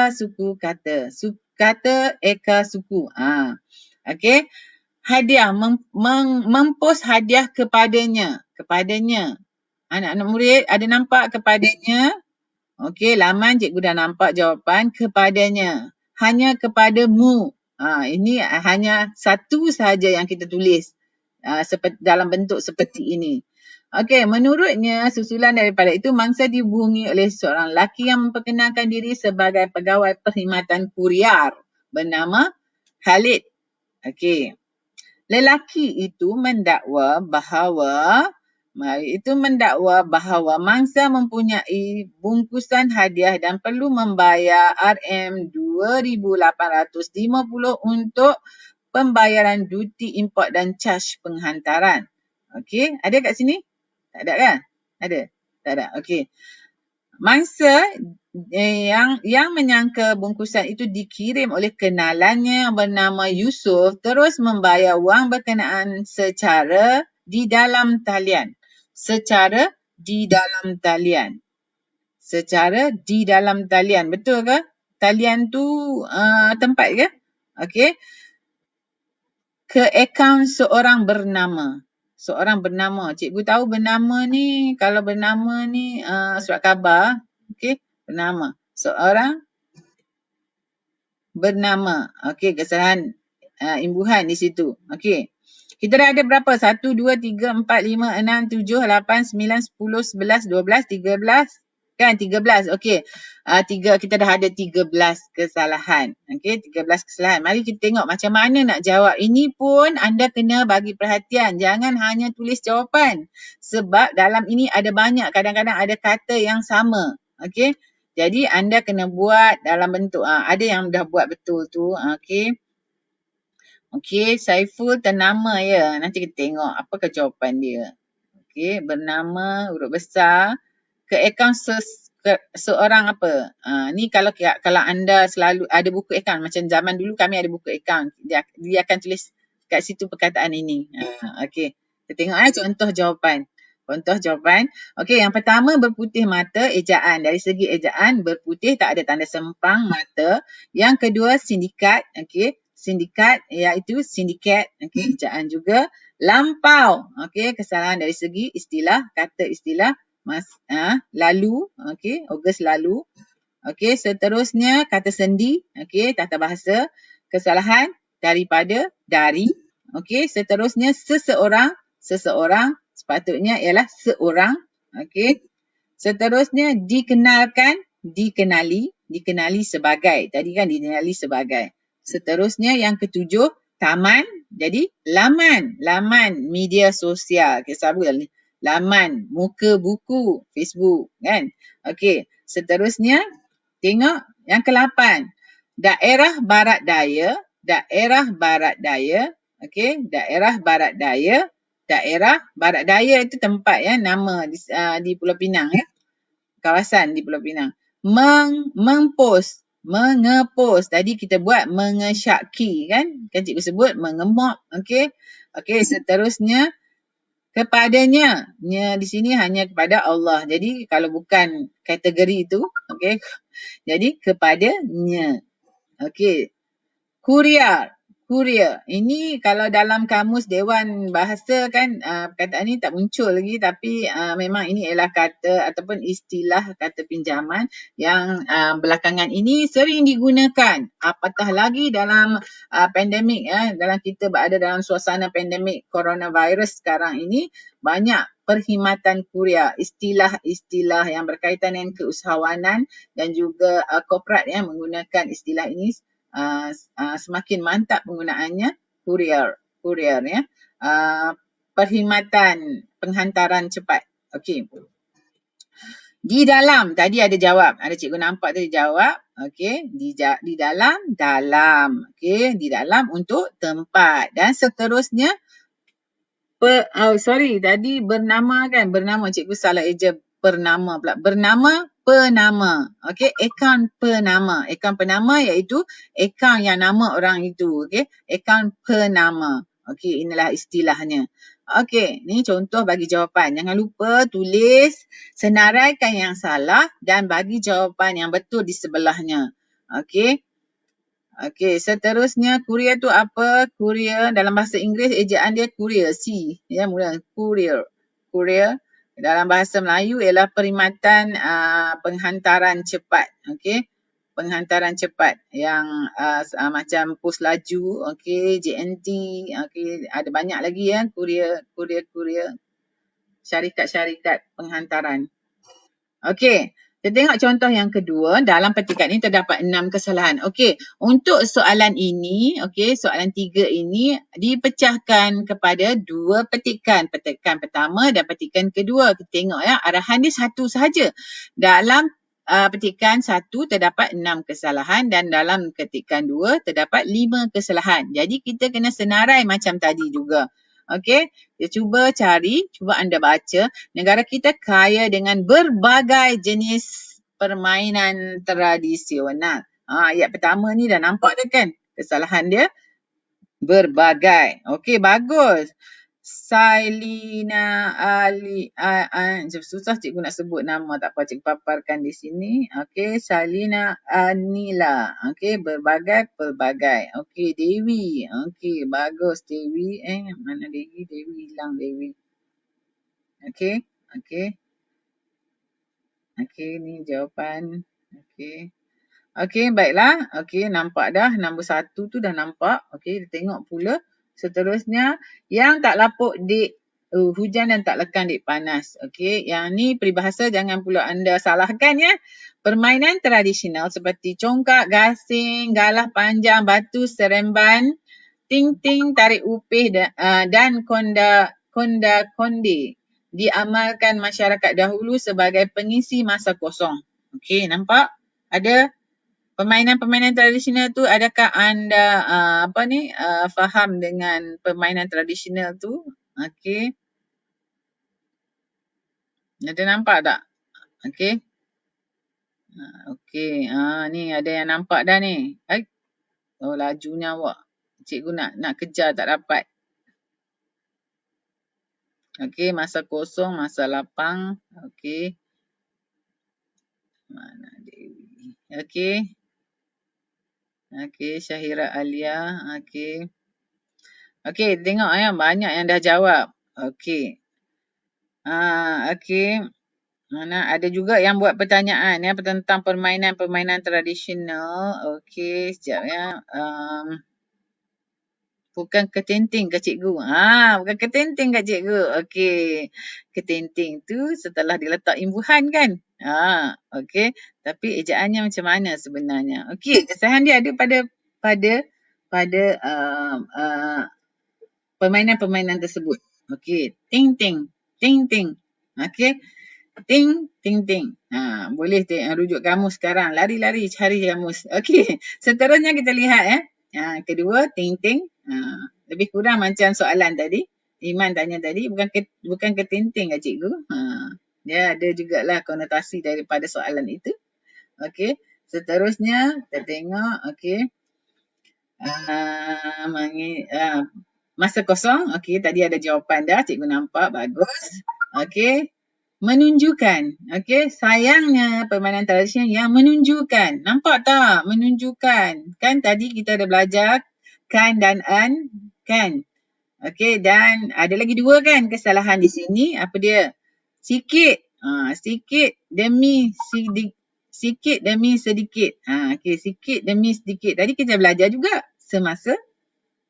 suku kata. Kata Eka suku. Okey. Hadiah, mempost hadiah kepadanya. Anak-anak murid ada nampak kepadanya? Okey, laman cikgu dah nampak jawapan kepadanya. Hanya kepadamu. Ini hanya satu sahaja yang kita tulis dalam bentuk seperti ini. Okey, menurutnya susulan daripada itu mangsa dihubungi oleh seorang lelaki yang memperkenalkan diri sebagai pegawai perkhidmatan kurier bernama Khalid. Okey. Lelaki itu mendakwa bahawa mangsa mempunyai bungkusan hadiah dan perlu membayar RM2 $2,850 untuk pembayaran duty import dan caj penghantaran. Okey, ada kat sini? Tak ada kan? Ada? Tak ada. Okey. Mangsa yang menyangka bungkusan itu dikirim oleh kenalannya yang bernama Yusuf terus membayar wang berkenaan secara di dalam talian. Secara di dalam talian. Secara di dalam talian. Betul ke? Talian tu tempat ke? Okey. Ke akaun seorang bernama. Seorang bernama. Cikgu tahu bernama ni, kalau bernama ni surat khabar. Okey, bernama. Seorang bernama. Okey, kesalahan imbuhan di situ. Okey. Kita dah ada berapa? 1, 2, 3, 4, 5, 6, 7, 8, 9, 10, 11, 12, 13. Kan 13. Okey. Kita dah ada 13 kesalahan. Okey, 13 kesalahan. Mari kita tengok macam mana nak jawab. Ini pun anda kena bagi perhatian. Jangan hanya tulis jawapan. Sebab dalam ini ada banyak. Kadang-kadang ada kata yang sama. Okey. Jadi anda kena buat dalam bentuk. Ada yang dah buat betul tu. Okey. Okey, Saiful ternama ya. Nanti kita tengok apakah jawapan dia. Okey, bernama huruf besar. Ke akaun seorang apa? Ni kalau anda selalu ada buku akaun. Macam zaman dulu kami ada buku akaun. Dia akan tulis kat situ perkataan ini. Okey, kita tengok contoh jawapan. Contoh jawapan. Okey, yang pertama berputih mata, ejaan. Dari segi ejaan, berputih tak ada tanda sempang mata. Yang kedua, sindikat. Okey, sindikat iaitu sindiket. Okey, ejaan juga. Lampau. Okey, kesalahan dari segi istilah, kata istilah. Lalu. Okey, Ogos lalu. Okey, seterusnya kata sendi. Okey, tata bahasa. Kesalahan daripada, dari. Okey, seterusnya seseorang. Seseorang. Sepatutnya ialah seorang. Okey. Seterusnya dikenalkan, dikenali. Dikenali sebagai. Tadi kan dikenali sebagai. Seterusnya yang ketujuh, taman. Jadi laman. Laman media sosial. Okay, sabar. Laman, muka buku, Facebook kan. Okey, seterusnya tengok yang ke-8. Daerah Barat Daya. Daerah Barat Daya. Okey, daerah Barat Daya. Daerah Barat Daya itu tempat nama di Pulau Pinang kawasan di Pulau Pinang. Mengpost, mengepost. Tadi kita buat mengesyaki kan? Kan cikgu sebut mengemok. Okey. Okey, seterusnya kepadanya. Di sini hanya kepada Allah. Jadi kalau bukan kategori itu, okey. Jadi kepadanya. Okey. Kurier. Kurier. Ini kalau dalam kamus Dewan Bahasa kan perkataan ni tak muncul lagi tapi memang ini ialah kata ataupun istilah kata pinjaman yang belakangan ini sering digunakan. Apatah lagi dalam pandemik dalam kita berada dalam suasana pandemik coronavirus sekarang ini banyak perkhidmatan kurier, istilah-istilah yang berkaitan dengan keusahawanan dan juga korporat yang menggunakan istilah ini semakin mantap penggunaannya kurier ya. Perkhidmatan penghantaran cepat. Okey. Di dalam tadi ada jawab. Ada cikgu nampak tadi jawab. Okey, di dalam. Okey, di dalam untuk tempat dan seterusnya tadi bernama kan. Bernama cikgu salah eja bernama pula. Bernama penama. Okey, akaun penama. Akaun penama iaitu akaun yang nama orang itu. Okey, akaun penama. Okey, inilah istilahnya. Okey, ni contoh bagi jawapan. Jangan lupa tulis, senaraikan yang salah dan bagi jawapan yang betul di sebelahnya. Okey. Okey, seterusnya kurier tu apa? Kurier dalam bahasa Inggeris ejaan dia kurier. C. Ya, mula kurier. Kurier. Dalam bahasa Melayu ialah perkhidmatan penghantaran cepat. Okey. Penghantaran cepat yang macam pos laju, okey, JNT, okey, ada banyak lagi kurier. Syarikat-syarikat penghantaran. Okey. Kita tengok contoh yang kedua. Dalam petikan ini terdapat 6 kesalahan. Okey, untuk soalan ini, okey, soalan 3 ini dipecahkan kepada 2 petikan. Petikan pertama dan petikan kedua. Kita tengok arahan dia satu sahaja. Dalam petikan 1 terdapat 6 kesalahan dan dalam ketikan 2 terdapat 5 kesalahan. Jadi kita kena senarai macam tadi juga. Okey, cuba cari, cuba anda baca. Negara kita kaya dengan berbagai jenis permainan tradisional. Ayat pertama ni dah nampak dah kan kesalahan dia? Berbagai. Okey, bagus. Sailina susah cikgu nak sebut nama, tak apa cikgu paparkan di sini. Okey, Sailina Anila. Okey, berbagai pelbagai. Okey, Dewi. Okey, bagus Dewi. Mana Dewi? Dewi hilang Dewi. Okey, okey. Okey, ni jawapan. Okey. Okey, baiklah. Okey, nampak dah. Nombor 1 tu dah nampak. Okey, kita tengok pula. Seterusnya, yang tak lapuk dik hujan dan tak lekang dik panas. Okey, yang ni peribahasa jangan pula anda salahkan ya. Permainan tradisional seperti congkak, gasing, galah panjang, batu seremban, ting-ting, tarik upih dan konda-konde diamalkan masyarakat dahulu sebagai pengisi masa kosong. Okey, nampak? Ada permainan-permainan tradisional tu, adakah anda faham dengan permainan tradisional tu? Okey. Ada nampak tak? Okey. Okey. Ni ada yang nampak dah ni. Oh, lajunya awak. Cikgu nak kejar tak dapat. Okey, masa kosong, masa lapang. Okey. Mana Dewi? Okey. Okey, Syahira Alia. Okey. Okey, tengok ya, banyak yang dah jawab. Okey. Okey. Mana ada juga yang buat pertanyaan ya tentang permainan-permainan tradisional. Okey, sekejap ya. Bukan ketenting ke cikgu? Bukan ketenting ke cikgu. Okey. Ketenting tu setelah diletak imbuhan kan? Okey. Tapi ejaannya macam mana sebenarnya? Okey, kesalahan dia ada pada permainan-permainan tersebut. Okey, ting-ting. Ting-ting. Okey. Ting, ting-ting. Boleh rujuk kamus sekarang. Lari-lari cari kamus. Okey. Seterusnya kita lihat ya. Kedua, ting-ting. Lebih kurang macam soalan tadi. Iman tanya tadi. Bukan keting-ting ke cikgu? Dia ada jugalah konotasi daripada soalan itu. Okey. Seterusnya, kita tengok. Okey. Masa kosong. Okey, tadi ada jawapan dah. Cikgu nampak. Bagus. Okey. Menunjukkan. Okey, sayangnya permainan tradisional yang menunjukkan. Nampak tak? Menunjukkan. Kan tadi kita ada belajar kan dan an. Kan? Okey, dan ada lagi dua kan kesalahan di sini. Apa dia? Sikit. Sikit demi sedikit. Okey, sikit demi sedikit. Tadi kita belajar juga semasa.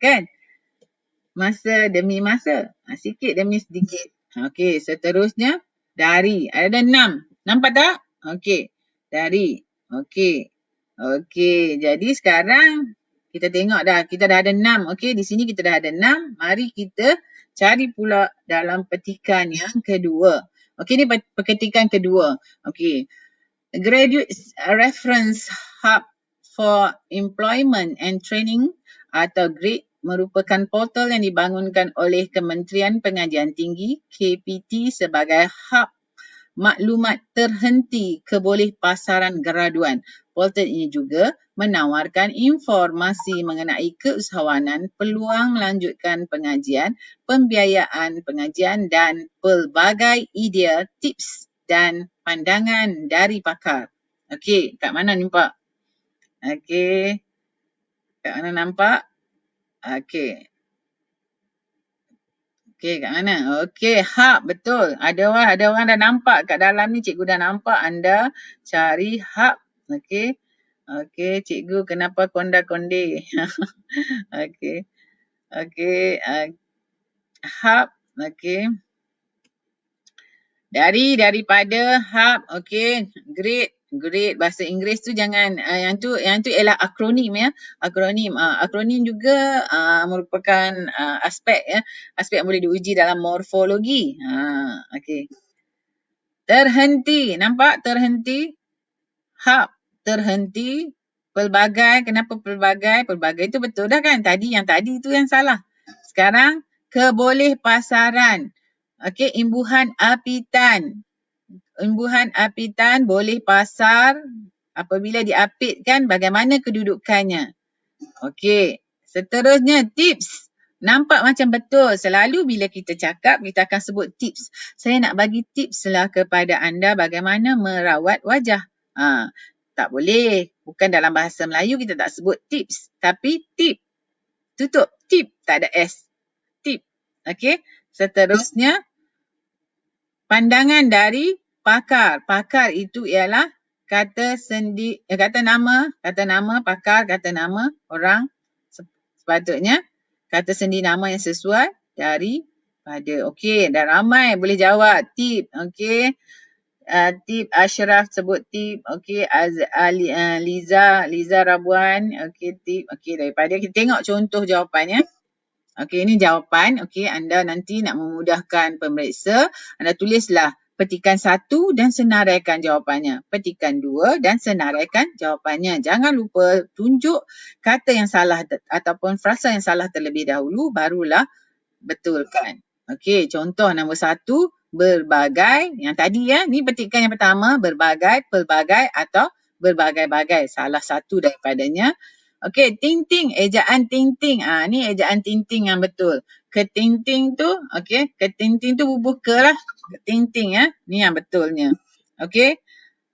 Kan? Masa demi masa. Sikit demi sedikit. Okey, seterusnya. Dari. Ada 6. Nampak tak? Okey. Dari. Okey. Okey. Jadi sekarang kita tengok dah. Kita dah ada 6. Okey. Di sini kita dah ada 6. Mari kita cari pula dalam petikan yang kedua. Okey. Ni petikan kedua. Okey. Graduate Reference Hub for Employment and Training atau GREAT merupakan portal yang dibangunkan oleh Kementerian Pengajian Tinggi KPT sebagai hub maklumat terhenti kebolehpasaran graduan. Portal ini juga menawarkan informasi mengenai keusahawanan, peluang melanjutkan pengajian, pembiayaan pengajian dan pelbagai idea, tips dan pandangan dari pakar. Okey, kat mana nampak? Okey. Kat mana nampak? Okey. Okey, kat mana? Okey, hub betul. Ada orang dah nampak kat dalam ni, cikgu dah nampak anda cari hub. Okey. Okey, cikgu kenapa konda-konde? Okey. Okey, hub. Okey. Daripada hub, okey, great bahasa Inggeris tu jangan yang tu ialah akronim ya. Akronim juga merupakan aspek ya, aspek yang boleh diuji dalam morfologi. Okey. Terhenti, nampak terhenti? hap, terhenti. Pelbagai, kenapa pelbagai? Pelbagai itu betul dah kan? Yang tadi tu yang salah. Sekarang, kebolehpasaran. Okey, imbuhan apitan. Imbuhan apitan boleh pasar apabila diapitkan, bagaimana kedudukannya. Okey, seterusnya tips. Nampak macam betul. Selalu bila kita cakap, kita akan sebut tips. Saya nak bagi tips lah kepada anda bagaimana merawat wajah. Tak boleh. Bukan dalam bahasa Melayu kita tak sebut tips. Tapi tip. Tutup. Tip. Tak ada S. Tip. Okey. Seterusnya, pandangan dari pakar. Pakar itu ialah kata nama pakar, kata nama orang. Sepatutnya kata sendi nama yang sesuai daripada. Okey, dah ramai boleh jawab. Tip. Okey. Tip Ashraf sebut tip. Okey, Liza Rabuan. Okey, tip. Okey, daripada kita tengok contoh jawapannya. Okey, ini jawapan. Okey, anda nanti nak memudahkan pemeriksa, anda tulislah petikan 1 dan senaraikan jawapannya. Petikan 2 dan senaraikan jawapannya. Jangan lupa tunjuk kata yang salah ataupun frasa yang salah terlebih dahulu, barulah betulkan. Okey, contoh nombor 1, berbagai. Yang tadi ya, ni petikan yang pertama, berbagai, pelbagai atau berbagai-bagai. Salah satu daripadanya. Okey, ting-ting, ejaan ting-ting. Ni ejaan ting-ting yang betul. Keting-ting tu, okey, keting-ting tu bubuh ke lah. Keting-ting ya, ni yang betulnya. Okey.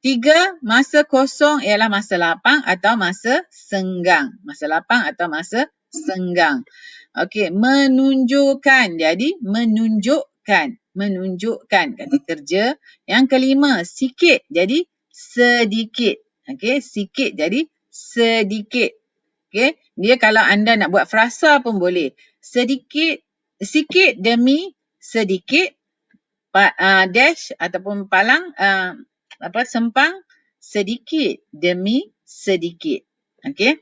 3, masa kosong ialah masa lapang atau masa senggang. Masa lapang atau masa senggang. Okey, menunjukkan. Jadi, menunjukkan. Menunjukkan kata kerja. Yang kelima, sikit. Jadi, sedikit. Okey, sikit jadi sedikit. Okey, dia kalau anda nak buat frasa pun boleh. Sedikit, sikit demi sedikit, dash ataupun palang, sempang, sedikit demi sedikit. Okey.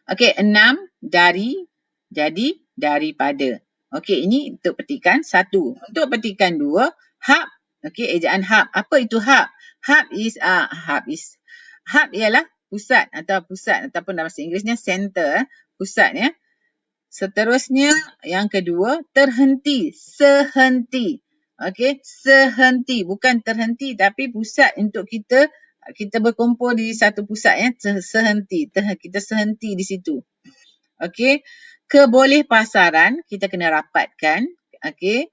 Okey, 6, dari, jadi, daripada. Okey, ini untuk petikan 1. Untuk petikan 2, hab. Okey, ejaan hab. Apa itu hab? Hab ialah pusat ataupun dalam bahasa Inggerisnya center, pusat ya. Seterusnya yang kedua, terhenti, sehenti. Okey, sehenti, bukan terhenti tapi pusat untuk kita berkumpul di satu pusat ya, sehenti. Kita sehenti di situ. Okey, kebolehpasaran kita kena rapatkan. Okey.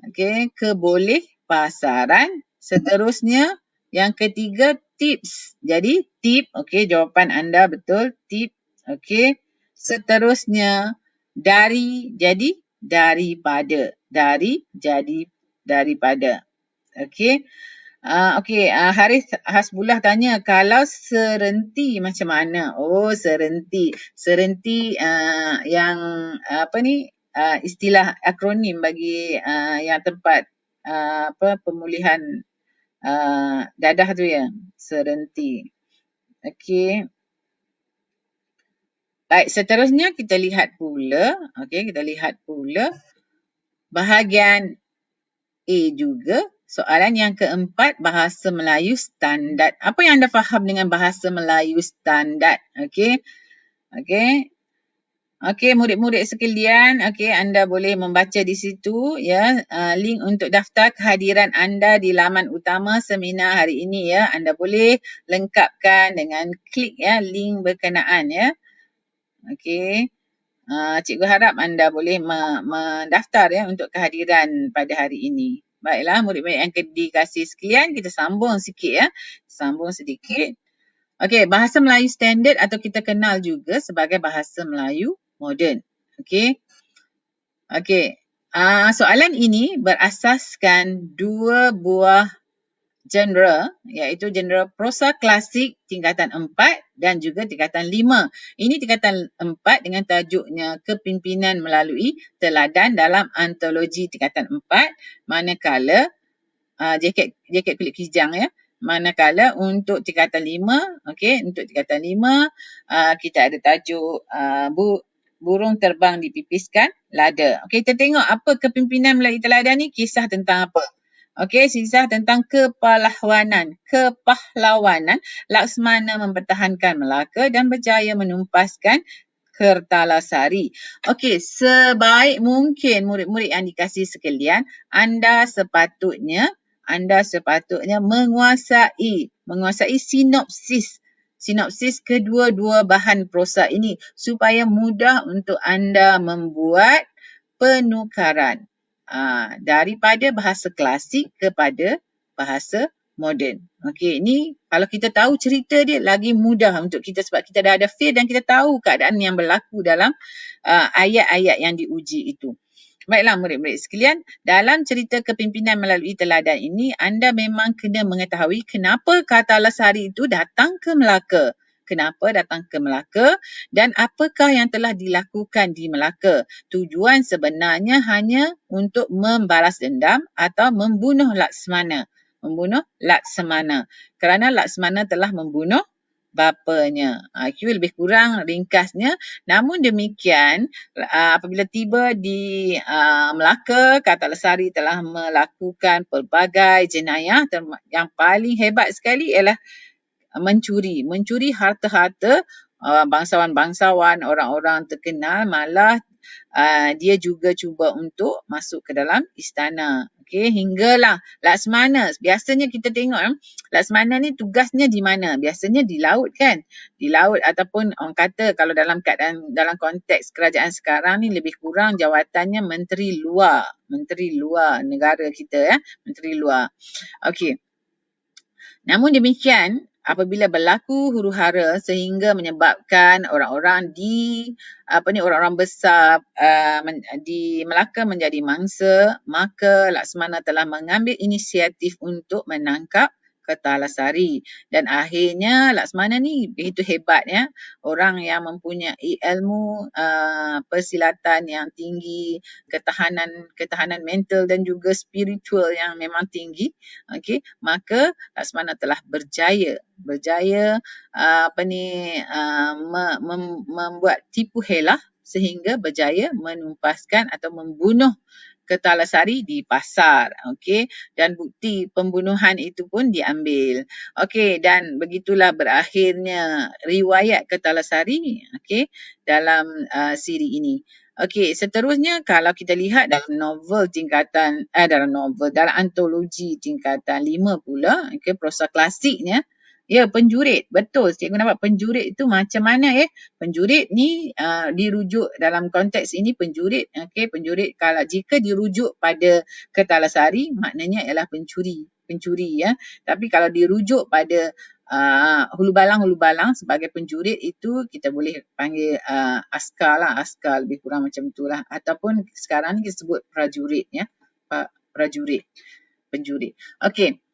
Okey, kebolehpasaran. Seterusnya yang ketiga, tips. Jadi tip, okey, jawapan anda betul, tip. Okey. Seterusnya dari, jadi daripada. Dari, jadi daripada. Okey. Okey, Haris Hasbullah tanya, kalau serenti macam mana? Oh, serenti. Serenti yang istilah akronim bagi yang tempat pemulihan dadah tu ya, serenti. Okey. Baik, seterusnya kita lihat pula. Okey, kita lihat pula bahagian A juga. Soalan yang keempat, bahasa Melayu standard. Apa yang anda faham dengan bahasa Melayu standard? Okey. Okey. Okey, murid-murid sekalian, okey, anda boleh membaca di situ ya, link untuk daftar kehadiran anda di laman utama seminar hari ini ya. Anda boleh lengkapkan dengan klik ya link berkenaan ya. Okey. Cikgu harap anda boleh mendaftar ya untuk kehadiran pada hari ini. Baiklah, murid-murid yang dikasih sekalian, kita sambung sikit ya. Sambung sedikit. Okey, bahasa Melayu standard atau kita kenal juga sebagai bahasa Melayu moden. Okey. Okey. Soalan ini berasaskan 2 buah genre, iaitu genre prosa klasik tingkatan 4 dan juga tingkatan 5. Ini tingkatan 4 dengan tajuknya Kepimpinan Melalui Teladan dalam Antologi tingkatan 4, manakala jaket kulit kijang ya. Manakala untuk tingkatan 5, okey, untuk tingkatan 5 kita ada tajuk burung terbang dipipiskan lada. Okey, kita tengok apa Kepimpinan Melalui Teladan ni, kisah tentang apa. Okey, kisah tentang kepahlawanan. Kepahlawanan, Laksmana mempertahankan Melaka dan berjaya menumpaskan Kertalasari. Okey, sebaik mungkin murid-murid yang dikasihi sekalian, anda sepatutnya menguasai sinopsis kedua-dua bahan prosa ini supaya mudah untuk anda membuat penukaran daripada bahasa klasik kepada bahasa moden. Okey, ini kalau kita tahu cerita dia lagi mudah untuk kita sebab kita dah ada feel dan kita tahu keadaan yang berlaku dalam ayat-ayat yang diuji itu. Baiklah murid-murid sekalian, dalam cerita kepimpinan melalui teladan ini, anda memang kena mengetahui kenapa Kertalasari itu datang ke Melaka. Kenapa datang ke Melaka dan apakah yang telah dilakukan di Melaka. Tujuan sebenarnya hanya untuk membalas dendam atau membunuh Laksmana. Kerana Laksmana telah membunuh bapanya. Itu lebih kurang ringkasnya. Namun demikian, apabila tiba di Melaka, Kertalasari telah melakukan pelbagai jenayah. Yang paling hebat sekali ialah mencuri harta-harta bangsawan-bangsawan, orang-orang terkenal, malah dia juga cuba untuk masuk ke dalam istana. Okey, hinggalah Laksmana. Biasanya kita tengok Laksmana ni tugasnya di mana? Biasanya di laut kan? Di laut ataupun orang kata kalau dalam keadaan dalam konteks kerajaan sekarang ni lebih kurang jawatannya menteri luar negara kita menteri luar. Okey. Namun demikian, apabila berlaku huru-hara sehingga menyebabkan orang-orang orang-orang besar di Melaka menjadi mangsa, maka Laksmana telah mengambil inisiatif untuk menangkap Kertalasari. Dan akhirnya Laksmana ni begitu hebatnya, orang yang mempunyai ilmu persilatan yang tinggi, ketahanan mental dan juga spiritual yang memang tinggi. Okey, maka Laksmana telah berjaya membuat tipu helah sehingga berjaya menumpaskan atau membunuh Kertalasari di pasar. Okey, dan bukti pembunuhan itu pun diambil. Okey, dan begitulah berakhirnya riwayat Kertalasari dalam siri ini. Okey, seterusnya kalau kita lihat dalam dalam antologi tingkatan 5 pula, prosa klasiknya, penjurit. Betul, cikgu nampak penjurit itu macam mana Penjurit ni dirujuk dalam konteks ini penjurit, penjurit kalau jika dirujuk pada Kertalasari maknanya ialah pencuri Tapi kalau dirujuk pada hulu balang sebagai penjurit itu kita boleh panggil askar lebih kurang macam itulah, ataupun sekarang ni kita sebut prajurit penjurit. Okey.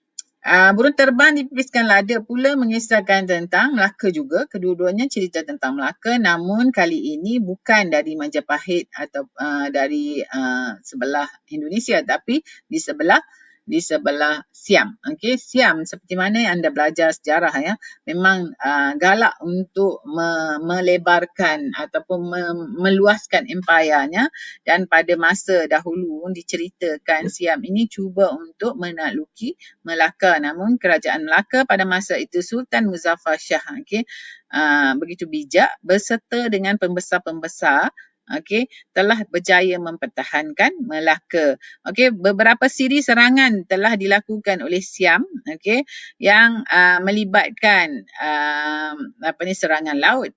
Burung terbang dipipiskan lada pula mengisahkan tentang Melaka juga. Kedua-duanya cerita tentang Melaka, namun kali ini bukan dari Majapahit atau dari sebelah Indonesia, tapi di sebelah Siam. Okey, Siam seperti mana yang anda belajar sejarah memang galak untuk melebarkan ataupun meluaskan empayanya, dan pada masa dahulu diceritakan Siam ini cuba untuk menakluki Melaka, namun kerajaan Melaka pada masa itu Sultan Muzaffar Shah begitu bijak berserta dengan pembesar-pembesar telah berjaya mempertahankan Melaka. Beberapa siri serangan telah dilakukan oleh Siam yang melibatkan serangan laut,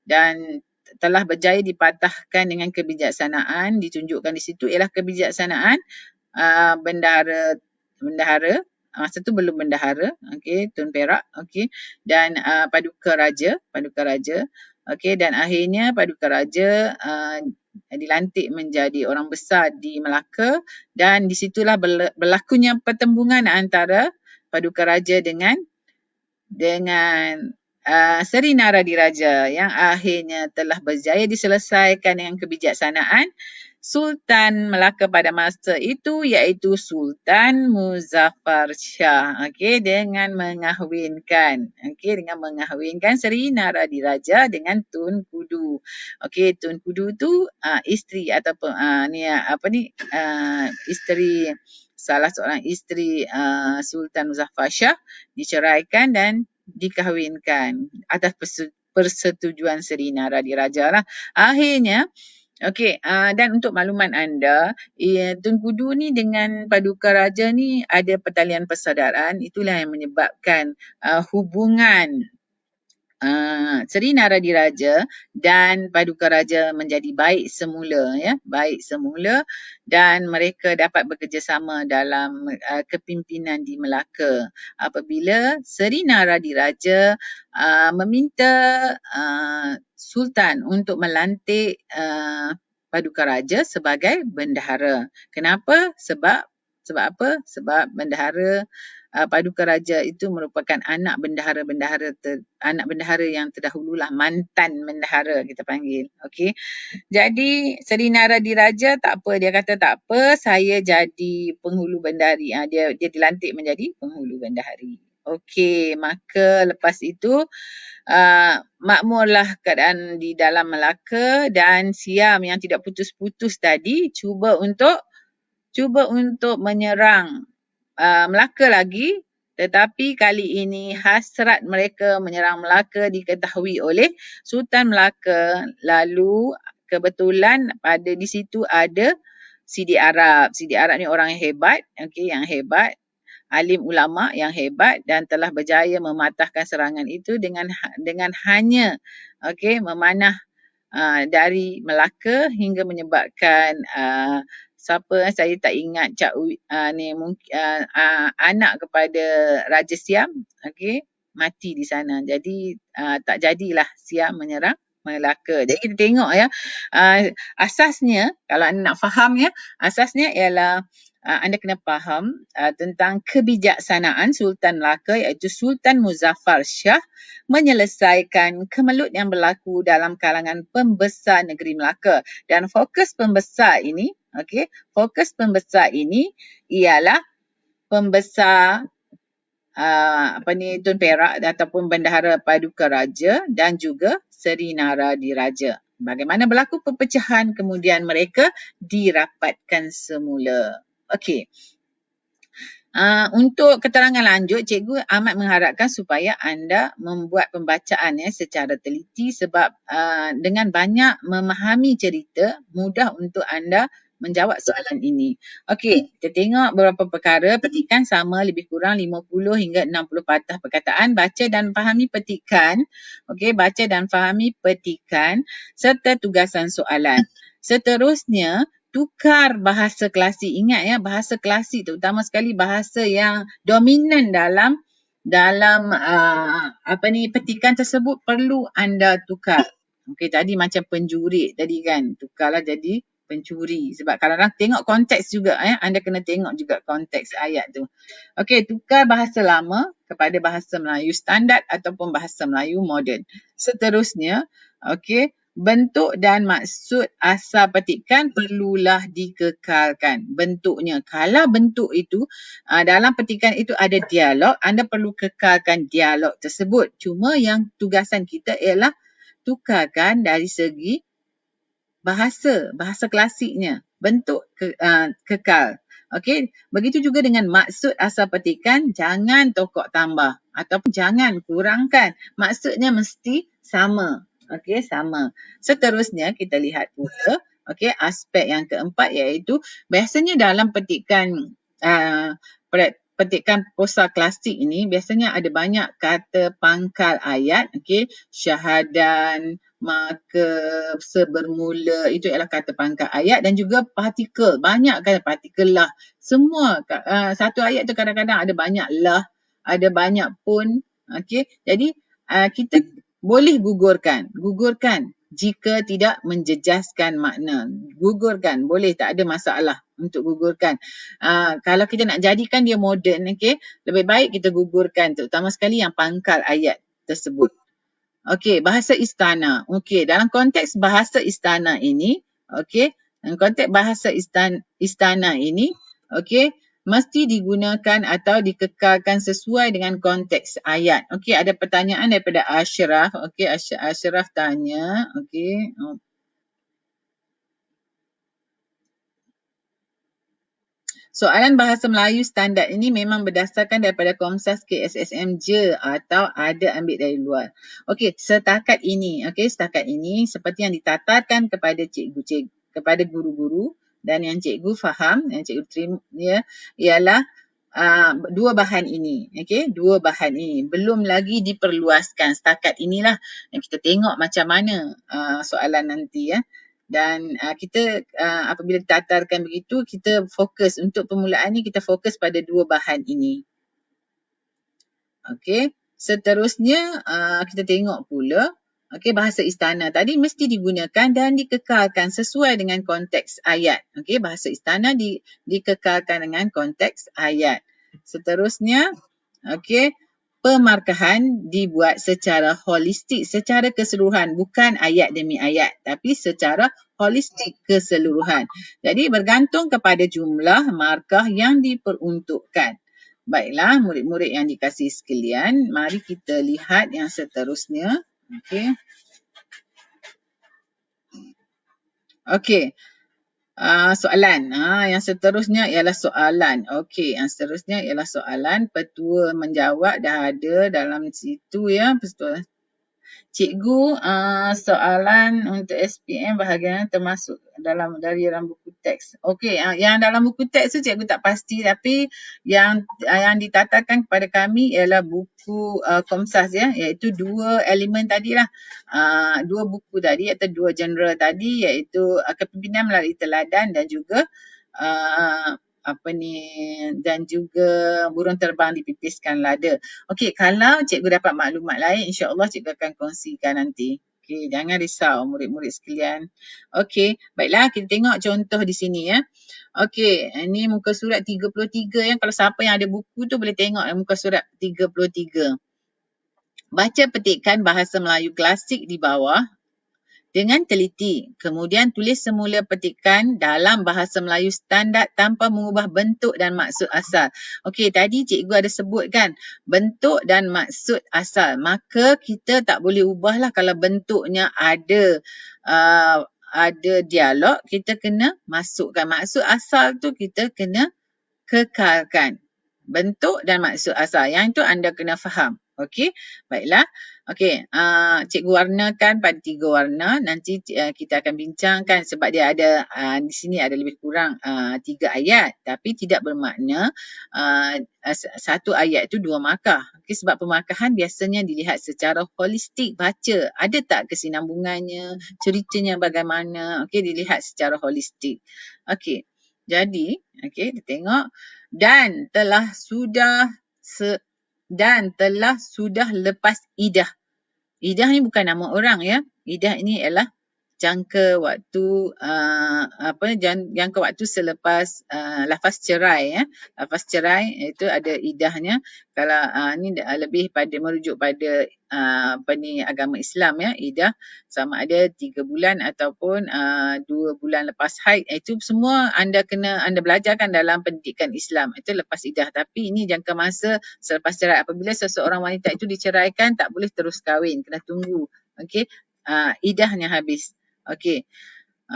dan telah berjaya dipatahkan dengan kebijaksanaan. Ditunjukkan di situ ialah kebijaksanaan bendahara masa tu belum bendahara, Tun Perak, dan paduka raja, dan akhirnya paduka raja dilantik menjadi orang besar di Melaka, dan di situlah berlakunya pertembungan antara paduka raja dengan Seri Naradiraja yang akhirnya telah berjaya diselesaikan dengan kebijaksanaan Sultan Melaka pada masa itu, iaitu Sultan Muzaffar Shah dengan mengahwinkan Seri Naradiraja dengan Tun Kudu. Tun Kudu tu isteri ataupun isteri salah seorang isteri Sultan Muzaffar Shah diceraikan dan dikahwinkan atas persetujuan Seri Naradiraja lah. Akhirnya, okey, dan untuk makluman anda, Tunku Dua ni dengan Paduka Raja ni ada pertalian persaudaraan, itulah yang menyebabkan hubungan Seri Naradiraja dan Paduka Raja menjadi baik semula, ya, baik semula, dan mereka dapat bekerjasama dalam kepimpinan di Melaka apabila Seri Naradiraja meminta Sultan untuk melantik Paduka Raja sebagai bendahara. Kenapa? Sebab apa? Sebab bendahara Paduka Raja itu merupakan anak bendahara yang terdahululah, mantan bendahara kita panggil. Okey. Jadi Seri Naradiraja tak apa, dia kata tak apa, saya jadi penghulu bendahari. Dia dilantik menjadi penghulu bendahari. Okey, maka lepas itu makmurlah keadaan di dalam Melaka, dan Siam yang tidak putus-putus tadi cuba untuk menyerang Melaka lagi, tetapi kali ini hasrat mereka menyerang Melaka diketahui oleh Sultan Melaka. Lalu kebetulan di situ ada Sidi Arab. Sidi Arab ni orang yang hebat, okey, yang hebat, alim ulama yang hebat, dan telah berjaya mematahkan serangan itu dengan hanya memanah dari Melaka hingga menyebabkan siapa saya tak ingat ni mungkin anak kepada Raja Siam mati di sana. Jadi tak jadilah Siam menyerang Melaka. Jadi kita tengok ya, asasnya kalau anda nak faham ya, asasnya ialah anda kena faham tentang kebijaksanaan Sultan Melaka, iaitu Sultan Muzaffar Shah, menyelesaikan kemelut yang berlaku dalam kalangan pembesar negeri Melaka. Dan fokus pembesar ini ialah pembesar Tun Perak ataupun Bendahara Paduka Raja dan juga Seri Naradiraja. Bagaimana berlaku perpecahan, kemudian mereka dirapatkan semula. Okey. Untuk keterangan lanjut, cikgu amat mengharapkan supaya anda membuat pembacaan secara teliti, sebab dengan banyak memahami cerita, mudah untuk anda menjawab soalan ini. Okey, kita tengok beberapa perkara. Petikan sama lebih kurang 50 hingga 60 patah perkataan. Baca dan fahami petikan. Okey, baca dan fahami petikan serta tugasan soalan. Seterusnya, tukar bahasa klasik. Ingat ya, bahasa klasik terutama sekali bahasa yang dominan dalam petikan tersebut perlu anda tukar. Okey, tadi macam penjuri tadi kan, tukarlah jadi pencuri. Sebab kadang-kadang tengok konteks juga anda kena tengok juga konteks ayat tu. Okey, tukar bahasa lama kepada bahasa Melayu standard ataupun bahasa Melayu moden. Seterusnya, okey, bentuk dan maksud asal petikan perlulah dikekalkan. Bentuknya, kalau bentuk itu dalam petikan itu ada dialog, anda perlu kekalkan dialog tersebut. Cuma yang tugasan kita ialah tukarkan dari segi bahasa klasiknya, bentuk kekal. Okey, begitu juga dengan maksud asal petikan, jangan tokok tambah ataupun jangan kurangkan. Maksudnya mesti sama. Okey, sama. Seterusnya kita lihat pula, okey, aspek yang keempat iaitu biasanya dalam petikan petikan prosa klasik ini biasanya ada banyak kata pangkal ayat, okey, syahadan, maka, sebermula, itu ialah kata pangkal ayat, dan juga partikel. Banyak kata partikel lah. Semua satu ayat tu kadang-kadang ada banyak lah, ada banyak pun. Okey, jadi kita boleh gugurkan jika tidak menjejaskan makna. Gugurkan boleh, tak ada masalah untuk gugurkan. Kalau kita nak jadikan dia moden, okey, lebih baik kita gugurkan, terutama sekali yang pangkal ayat tersebut. Okey, bahasa istana. Okey, dalam konteks bahasa istana ini, okey, dalam konteks bahasa istana ini, okey, mesti digunakan atau dikekalkan sesuai dengan konteks ayat. Okey, ada pertanyaan daripada Ashraf. Okey, Ashraf tanya, okey, Soalan bahasa Melayu standard ini memang berdasarkan daripada Komsas KSSM je atau ada ambil dari luar. Okey, setakat ini seperti yang ditatarkan kepada cikgu-cikgu, kepada guru-guru dan yang cikgu faham, yang cikgu terima ya, ialah dua bahan ini. Okey, dua bahan ini belum lagi diperluaskan. Setakat inilah yang kita tengok macam mana soalan nanti ya. Dan kita apabila ditatarkan begitu, kita fokus untuk permulaan ni, kita fokus pada dua bahan ini. Okey, seterusnya kita tengok pula bahasa istana tadi mesti digunakan dan dikekalkan sesuai dengan konteks ayat. Okey, bahasa istana dikekalkan dengan konteks ayat. Seterusnya pemarkahan dibuat secara holistik, secara keseluruhan, bukan ayat demi ayat tapi secara holistik keseluruhan. Jadi bergantung kepada jumlah markah yang diperuntukkan. Baiklah, murid-murid yang dikasihi sekalian, mari kita lihat yang seterusnya. Okey. Soalan. Yang seterusnya ialah soalan. Okey, yang seterusnya ialah soalan. Petua menjawab dah ada dalam situ ya. Betul. Cikgu, soalan untuk SPM bahagian termasuk dari dalam buku teks. Okey, yang dalam buku teks tu cikgu tak pasti tapi yang ditatarkan kepada kami ialah buku Komsas ya, iaitu dua elemen tadilah. Dua buku tadi atau dua genre tadi iaitu kepimpinan melalui teladan dan juga dan juga burung terbang dipipiskan lada. Okey, kalau cikgu dapat maklumat lain, insya-Allah cikgu akan kongsikan nanti. Okey, jangan risau murid-murid sekalian. Okey, baiklah kita tengok contoh di sini ya. Okey, ini muka surat 33 ya. Kalau siapa yang ada buku tu boleh tengok muka surat 33. Baca petikan bahasa Melayu klasik di bawah dengan teliti. Kemudian tulis semula petikan dalam bahasa Melayu standard tanpa mengubah bentuk dan maksud asal. Okey, tadi cikgu ada sebutkan bentuk dan maksud asal. Maka kita tak boleh ubahlah kalau bentuknya ada dialog, kita kena masukkan. Maksud asal tu kita kena kekalkan. Bentuk dan maksud asal. Yang itu anda kena faham. Okey, baiklah. Okey, cikgu warnakan pada 3 warna. Nanti kita akan bincangkan sebab dia ada di sini ada lebih kurang 3 ayat. Tapi tidak bermakna satu ayat itu 2 markah. Okey, sebab pemarkahan biasanya dilihat secara holistik. Baca, ada tak kesinambungannya, ceritanya bagaimana. Okey, dilihat secara holistik. Okey, jadi, kita tengok. Dan telah sudah lepas idah. Idah ni bukan nama orang ya. Idah ini ialah jangka waktu jangka waktu selepas lafaz cerai ya. Lafaz cerai itu ada idahnya. Kalau ni lebih pada merujuk pada agama Islam ya. Idah sama ada 3 bulan ataupun 2 bulan lepas haid. Itu semua anda belajarkan dalam pendidikan Islam. Itu lepas idah. Tapi ini jangka masa selepas cerai. Apabila seseorang wanita itu diceraikan, tak boleh terus kahwin, kena tunggu. Okey, idahnya habis. Okey.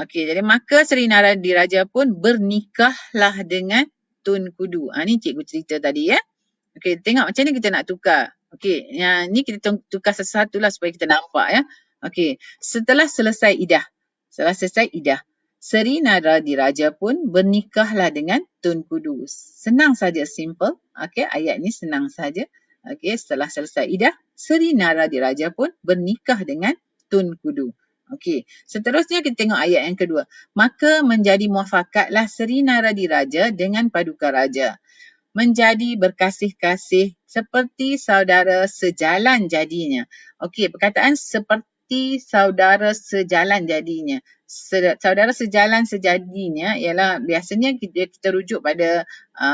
Jadi maka Seri Naradiraja pun bernikahlah dengan Tun Kudu. Ni cikgu cerita tadi ya. Okey, tengok macam ni kita nak tukar. Okey, yang ni kita tukar satu-satu lah supaya kita nampak ya. Okey, setelah selesai idah. Seri Naradiraja pun bernikahlah dengan Tun Kudu. Senang saja, simple. Okey, ayat ni senang saja. Okey, setelah selesai idah, Seri Naradiraja pun bernikah dengan Tun Kudu. Okey, seterusnya kita tengok ayat yang kedua. Maka menjadi muafakatlah Seri Naradiraja dengan Paduka Raja. Menjadi berkasih-kasih seperti saudara sejalan jadinya. Okey, perkataan seperti saudara sejalan jadinya. Saudara sejalan sejadinya ialah biasanya kita rujuk pada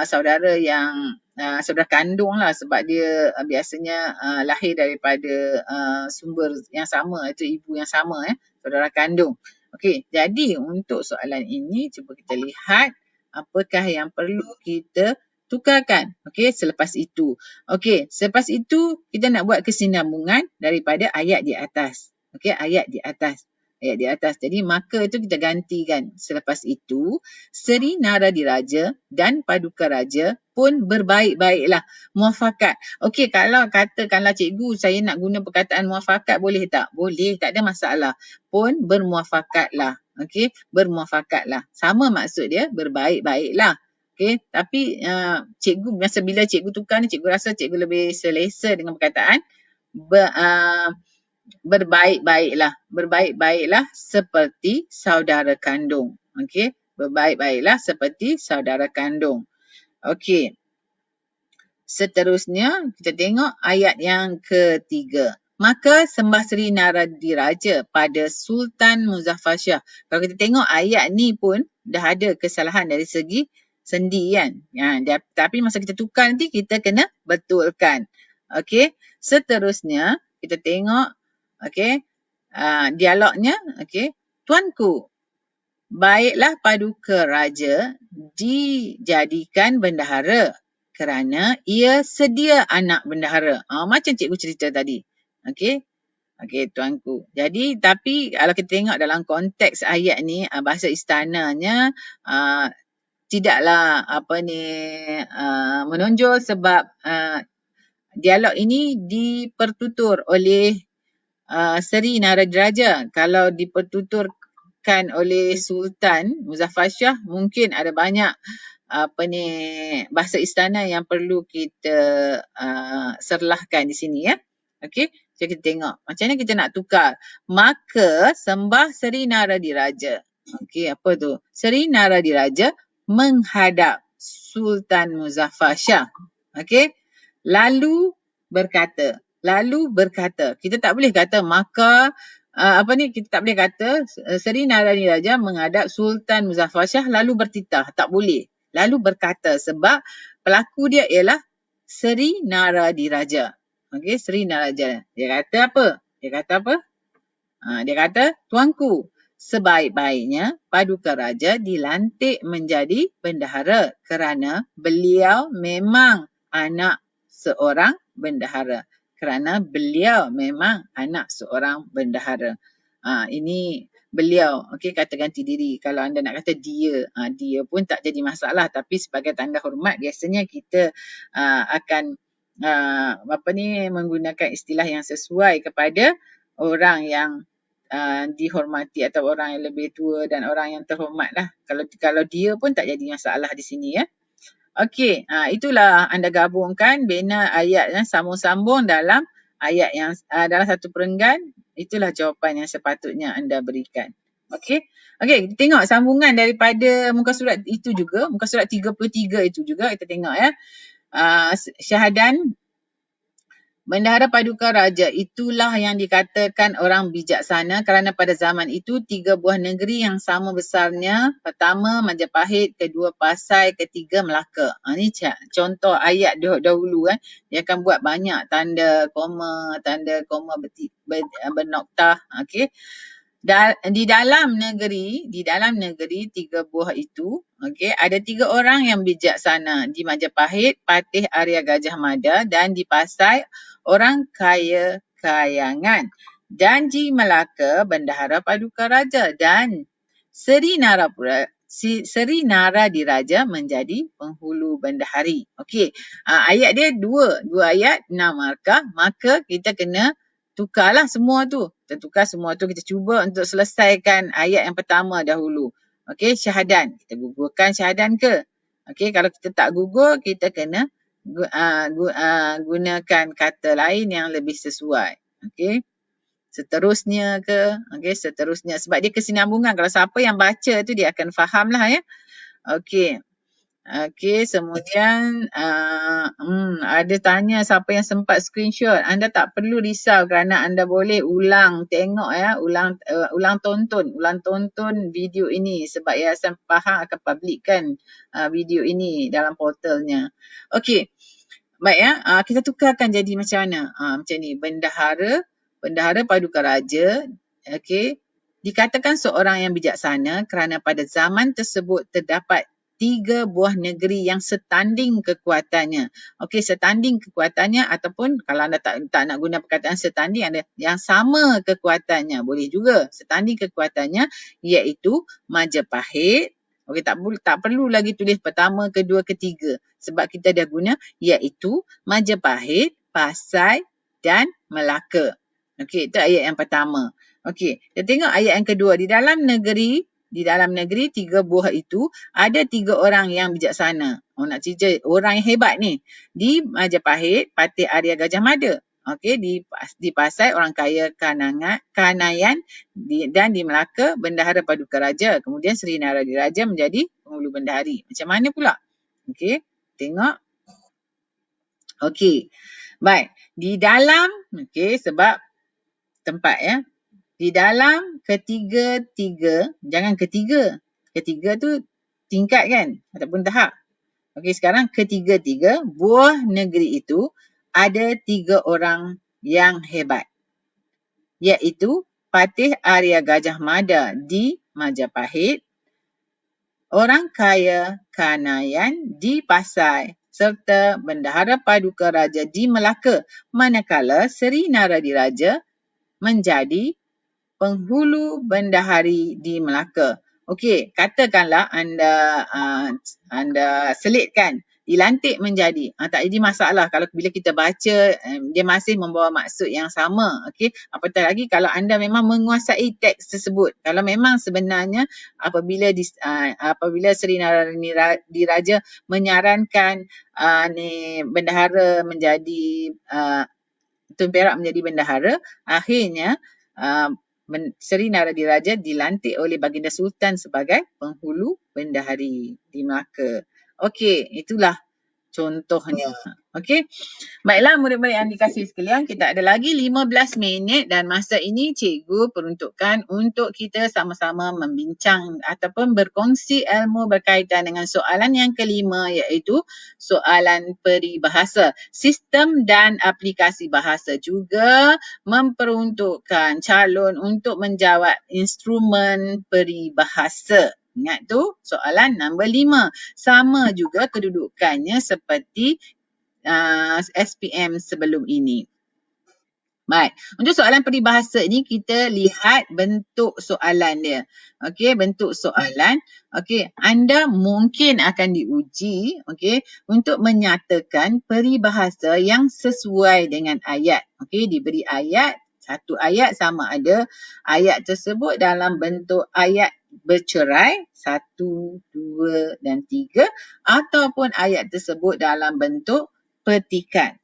saudara yang saudara kandung lah sebab dia biasanya lahir daripada sumber yang sama, itu ibu yang sama saudara kandung. Okey, jadi untuk soalan ini cuba kita lihat apakah yang perlu kita tukarkan. Okey, selepas itu. Okey, selepas itu kita nak buat kesinambungan daripada ayat di atas. Okey, ayat di atas. ayat di atas. Jadi maka itu kita gantikan. Selepas itu, Seri Naradiraja dan Paduka Raja pun berbaik-baiklah. Muafakat. Okey, kalau katakanlah cikgu saya nak guna perkataan muafakat boleh tak? Boleh, tak ada masalah. Pun bermuafakatlah. Okey, bermuafakatlah. Sama maksud dia, berbaik-baiklah. Okey, tapi cikgu masa bila cikgu tukar ni, cikgu rasa cikgu lebih selesa dengan perkataan berbaik-baiklah. Berbaik-baiklah seperti saudara kandung. Okey, berbaik-baiklah seperti saudara kandung. Okey. Seterusnya kita tengok ayat yang ketiga. Maka sembah Seri Naradiraja pada Sultan Muzaffar Shah. Kalau kita tengok ayat ni pun dah ada kesalahan dari segi sendi kan. Tapi masa kita tukar nanti kita kena betulkan. Okey. Seterusnya kita tengok okey. Dialognya okey. Tuanku, baiklah Paduka Raja dijadikan bendahara kerana ia sedia anak bendahara. Macam cikgu cerita tadi. Okey. Okey, tuanku. Jadi, tapi kalau kita tengok dalam konteks ayat ni, bahasa istananya tidaklah menonjol sebab dialog ini dipertutur oleh Seri Naradiraja. Kalau dipertuturkan oleh Sultan Muzaffar Shah, mungkin ada banyak bahasa istana yang perlu kita serlahkan di sini ya. Okey, jadi kita tengok macam mana kita nak tukar. Maka sembah Seri Naradiraja. Okey, apa tu? Seri Naradiraja menghadap Sultan Muzaffar Shah. Okey. Lalu berkata. Kita tak boleh kata maka kita tak boleh kata Seri Naradiraja menghadap Sultan Muzaffar Shah lalu bertitah. Tak boleh. Lalu berkata sebab pelaku dia ialah Seri Naradiraja. Okey, Seri Naradiraja. Dia kata apa? Dia kata, tuanku, sebaik-baiknya Paduka Raja dilantik menjadi bendahara kerana beliau memang anak seorang bendahara. Ini beliau, okey, kata ganti diri. Kalau anda nak kata dia, dia pun tak jadi masalah. Tapi sebagai tanda hormat, biasanya kita akan menggunakan istilah yang sesuai kepada orang yang dihormati atau orang yang lebih tua dan orang yang terhormat lah. Kalau dia pun tak jadi masalah di sini ya. Okey, itulah anda gabungkan bina ayat yang sambung-sambung dalam ayat yang dalam satu perenggan. Itulah jawapan yang sepatutnya anda berikan. Okey, kita tengok sambungan daripada muka surat itu juga, muka surat 33 itu juga kita tengok ya. Syahadan Bendahara Paduka Raja itulah yang dikatakan orang bijaksana kerana pada zaman itu 3 buah negeri yang sama besarnya. Pertama Majapahit, kedua Pasai, ketiga Melaka. Ini contoh ayat dahulu kan. Dia akan buat banyak tanda koma bernoktah. Okey. Di dalam negeri 3 buah itu, okey, ada 3 orang yang bijaksana. Di Majapahit, Patih Arya Gajah Mada, dan di Pasai orang kaya kayangan. Dan di Melaka, Bendahara Paduka Raja dan Seri Naradiraja menjadi penghulu bendahari. Okey, ayat dia dua ayat 6 markah, maka kita kena tukarlah semua tu. Kita tukar semua tu, kita cuba untuk selesaikan ayat yang pertama dahulu. Okey, syahadan. Kita gugurkan syahadan ke? Okey, kalau kita tak gugur, kita kena gunakan kata lain yang lebih sesuai. Okey. Seterusnya ke? Okey, seterusnya. Sebab dia kesinambungan. Kalau siapa yang baca tu dia akan faham lah ya. Okey. Okey, kemudian ada tanya siapa yang sempat screenshot. Anda tak perlu risau kerana anda boleh ulang tengok ya, ulang tonton video ini sebab Yayasan Pahang akan publikkan video ini dalam portalnya. Okey. Baik ya, kita tukarkan jadi macam mana? Macam ni, Bendahara Paduka Raja, okey, dikatakan seorang yang bijaksana kerana pada zaman tersebut terdapat 3 buah negeri yang setanding kekuatannya. Okey, setanding kekuatannya ataupun kalau anda tak nak guna perkataan setanding, ada yang sama kekuatannya. Boleh juga setanding kekuatannya, iaitu Majapahit. Okey, tak perlu lagi tulis pertama, kedua, ketiga sebab kita dah guna iaitu Majapahit, Pasai dan Melaka. Okey, itu ayat yang pertama. Okey, kita tengok ayat yang kedua. Di dalam negeri 3 buah itu ada 3 orang yang bijaksana. Nak cerita orang yang hebat ni. Di Majapahit, Patih Arya Gajah Mada. Okey, di Pasai orang kaya Kanayan dan di Melaka Bendahara Paduka Raja. Kemudian Seri Naradiraja menjadi penghulu bendahari. Macam mana pula? Okey, tengok. Okey. Baik, di dalam sebab tempat ya. Di dalam ketiga-tiga, jangan ketiga. Ketiga tu tingkat kan ataupun tahap. Okey, sekarang ketiga-tiga buah negeri itu ada 3 orang yang hebat. Iaitu Patih Arya Gajah Mada di Majapahit, orang kaya Kanayan di Pasai serta Bendahara Paduka Raja di Melaka, manakala Seri Naradiraja menjadi penghulu bendahari di Melaka. Okey, katakanlah anda selitkan dilantik menjadi. Tak jadi masalah kalau bila kita baca dia masih membawa maksud yang sama. Okey, apatah lagi kalau anda memang menguasai teks tersebut. Kalau memang sebenarnya apabila Seri Naradiraja menyarankan bendahara menjadi Tun Perak menjadi bendahara, akhirnya Seri Naradiraja dilantik oleh Baginda Sultan sebagai penghulu bendahari di Melaka. Okey, itulah contohnya. Okey. Baiklah murid-murid yang dikasihi sekalian, kita ada lagi 15 minit dan masa ini cikgu peruntukkan untuk kita sama-sama membincang ataupun berkongsi ilmu berkaitan dengan soalan yang kelima, iaitu soalan peribahasa. Sistem dan aplikasi bahasa juga memperuntukkan calon untuk menjawab instrumen peribahasa. Ingat tu soalan nombor 5. Sama juga kedudukannya seperti SPM sebelum ini. Baik, untuk soalan peribahasa ni kita lihat bentuk soalan dia. Okey, bentuk soalan. Okey, anda mungkin akan diuji untuk menyatakan peribahasa yang sesuai dengan ayat. Okey, diberi ayat, satu ayat sama ada ayat tersebut dalam bentuk ayat bercerai 1, 2 dan 3 ataupun ayat tersebut dalam bentuk petikan.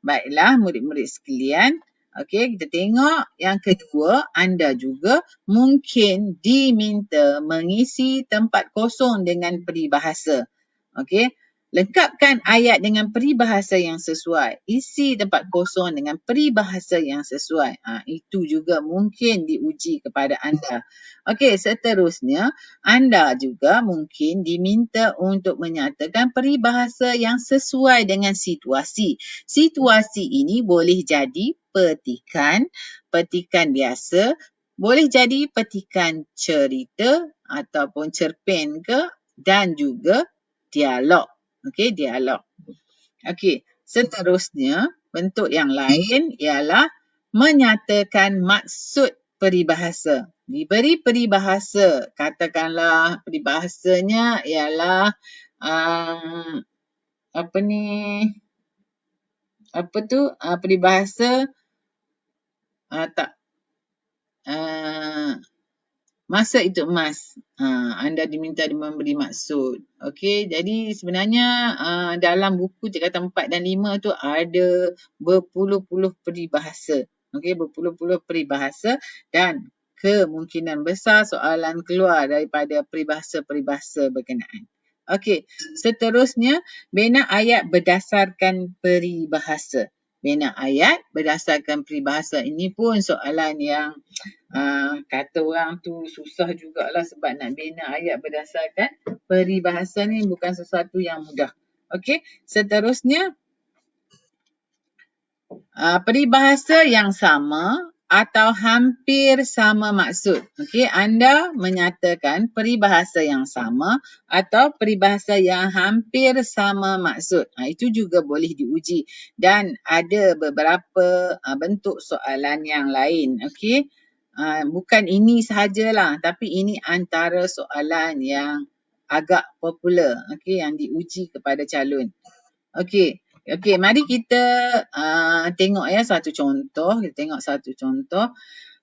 Baiklah murid-murid sekalian. Okey, kita tengok yang kedua, anda juga mungkin diminta mengisi tempat kosong dengan peribahasa. Okey, lengkapkan ayat dengan peribahasa yang sesuai. Isi tempat kosong dengan peribahasa yang sesuai. Itu juga mungkin diuji kepada anda. Okey, seterusnya anda juga mungkin diminta untuk menyatakan peribahasa yang sesuai dengan situasi. Situasi ini boleh jadi petikan biasa, boleh jadi petikan cerita ataupun cerpen ke, dan juga dialog. Okey, dialog. Okey, seterusnya bentuk yang lain ialah menyatakan maksud peribahasa. Diberi peribahasa, katakanlah peribahasanya ialah peribahasa masa itu emas. Anda diminta memberi maksud. Okey, jadi sebenarnya dalam buku tingkatan 4 dan 5 tu ada berpuluh-puluh peribahasa. Okey, berpuluh-puluh peribahasa dan kemungkinan besar soalan keluar daripada peribahasa-peribahasa berkenaan. Okey, seterusnya bina ayat berdasarkan peribahasa. Bina ayat berdasarkan peribahasa ini pun soalan yang kata orang tu susah jugalah sebab nak bina ayat berdasarkan peribahasa ni bukan sesuatu yang mudah. Okey, seterusnya peribahasa yang sama atau hampir sama maksud. Okey, anda menyatakan peribahasa yang sama atau peribahasa yang hampir sama maksud. Itu juga boleh diuji dan ada beberapa bentuk soalan yang lain. Okey, bukan ini sahajalah, tapi ini antara soalan yang agak popular, okey, yang diuji kepada calon. Okey, mari kita tengok ya satu contoh. Kita tengok satu contoh.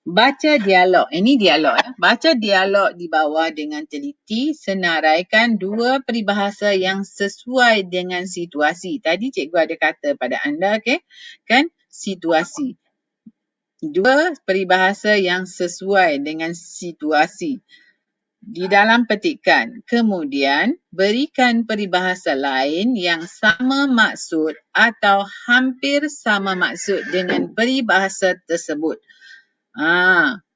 Baca dialog. Ini dialog ya. Baca dialog di bawah dengan teliti. Senaraikan dua peribahasa yang sesuai dengan situasi. Tadi cikgu ada kata pada anda, okey, kan, situasi. Dua peribahasa yang sesuai dengan situasi. Di dalam petikan, kemudian berikan peribahasa lain yang sama maksud atau hampir sama maksud dengan peribahasa tersebut.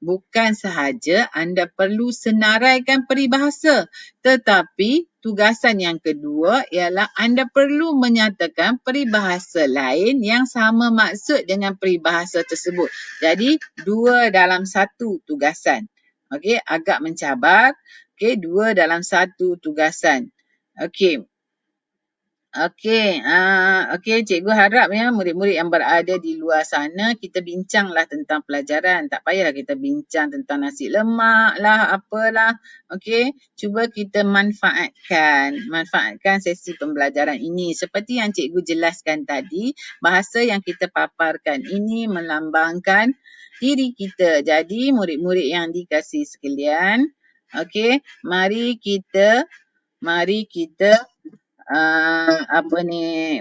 Bukan sahaja anda perlu senaraikan peribahasa, tetapi tugasan yang kedua ialah anda perlu menyatakan peribahasa lain yang sama maksud dengan peribahasa tersebut. Jadi, 2 dalam 1 tugasan. Okey, agak mencabar. Okey, 2 dalam 1 tugasan. Okey. Okey, cikgu harap ya murid-murid yang berada di luar sana kita bincanglah tentang pelajaran. Tak payahlah kita bincang tentang nasi lemak lah, apalah. Okey, cuba kita manfaatkan sesi pembelajaran ini. Seperti yang cikgu jelaskan tadi, bahasa yang kita paparkan ini melambangkan diri kita. Jadi murid-murid yang dikasihi sekalian, okey, mari kita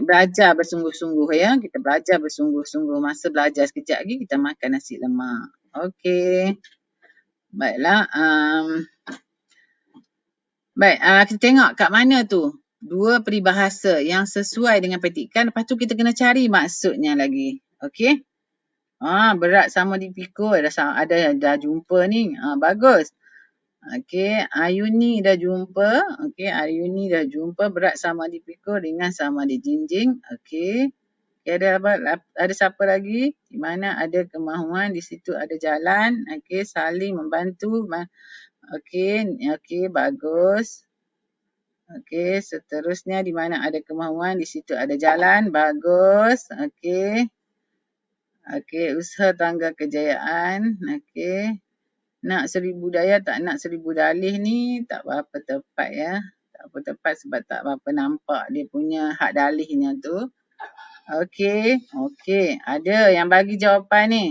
belajar bersungguh-sungguh ya. Kita belajar bersungguh-sungguh. Masa belajar sekejap lagi kita makan nasi lemak. Okey. Baiklah. Kita tengok kat mana tu dua peribahasa yang sesuai dengan petikan. Lepas tu kita kena cari maksudnya lagi. Okey. Berat sama dipikul. Dah jumpa ni. Bagus. Okey, Ayuni dah jumpa. Okey, Ayuni dah jumpa. Berat sama dipikul, ringan sama dijinjing. Okey. Ada siapa lagi? Di mana ada kemahuan, di situ ada jalan. Okey, saling membantu. Okey, bagus. Okey, seterusnya di mana ada kemahuan, di situ ada jalan. Bagus. Okey. Okey, usaha tangga kejayaan. Okey. Nak 1000 daya tak nak 1000 dalih ni tak berapa tepat ya. Tak berapa tepat sebab tak berapa nampak dia punya hak dalihnya tu. Okey. Ada yang bagi jawapan ni.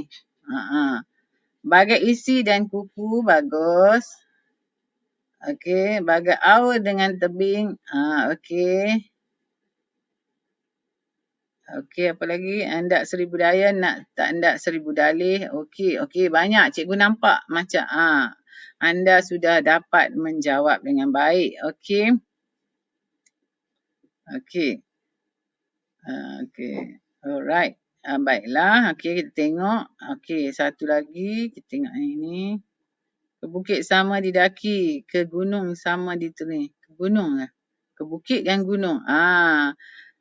Bagai isi dan kuku, bagus. Okey. Bagai awal dengan tebing. Okey. Okey, apa lagi? Hendak 1000 daya, tak hendak 1000 dalih. Okey, banyak. Cikgu nampak macam anda sudah dapat menjawab dengan baik. Okey. Alright. Baiklah. Okey, kita tengok. Okey, satu lagi. Kita tengok ini. Ke bukit sama didaki, ke gunung sama diteri. Ke gunung lah. Ke bukit dan gunung.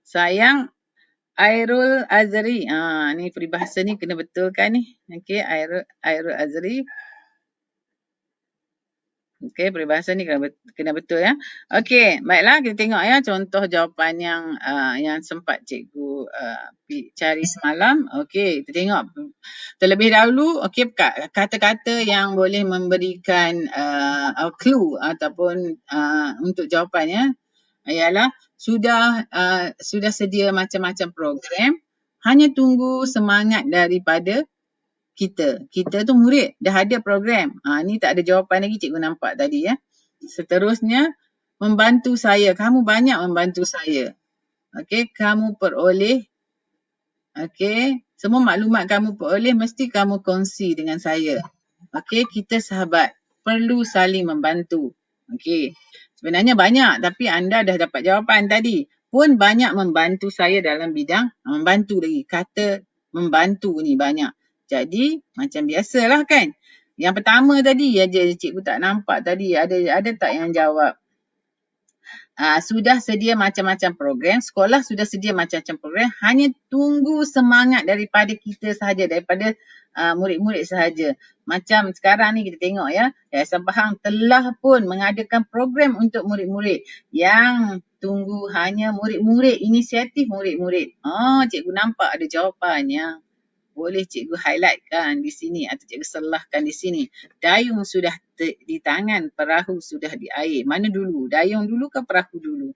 Sayang Airul Azri. Ni peribahasa ni kena betulkan ni. Okey, Airul Azri. Okey, peribahasa ni kena betul ya. Okey, baiklah kita tengok ya contoh jawapan yang sempat cikgu cari semalam. Okey, kita tengok terlebih dahulu. Okey, kata-kata yang boleh memberikan clue ataupun untuk jawapannya ialah sudah sedia macam-macam program, hanya tunggu semangat daripada kita. Kita tu murid, dah ada program. Ni tak ada jawapan lagi, cikgu nampak tadi ya. Seterusnya, membantu saya. Kamu banyak membantu saya. Okey, kamu peroleh. Okey, semua maklumat kamu peroleh mesti kamu kongsi dengan saya. Okey, kita sahabat. Perlu saling membantu. Okey. Sebenarnya banyak tapi anda dah dapat jawapan tadi. Pun banyak membantu saya dalam bidang membantu lagi. Kata membantu ni banyak. Jadi macam biasalah kan. Yang pertama tadi cikgu tak nampak tadi. Ada tak yang jawab? sudah sedia macam-macam program, sekolah sudah sedia macam-macam program, hanya tunggu semangat daripada kita sahaja, daripada murid-murid sahaja. Macam sekarang ni kita tengok ya, Yayasan Pahang telah pun mengadakan program untuk murid-murid, yang tunggu hanya murid-murid, inisiatif murid-murid. Cikgu nampak ada jawapannya. Boleh cikgu highlightkan di sini atau cikgu selahkan di sini. Dayung sudah di tangan, perahu sudah di air. Mana dulu? Dayung dulu ke perahu dulu?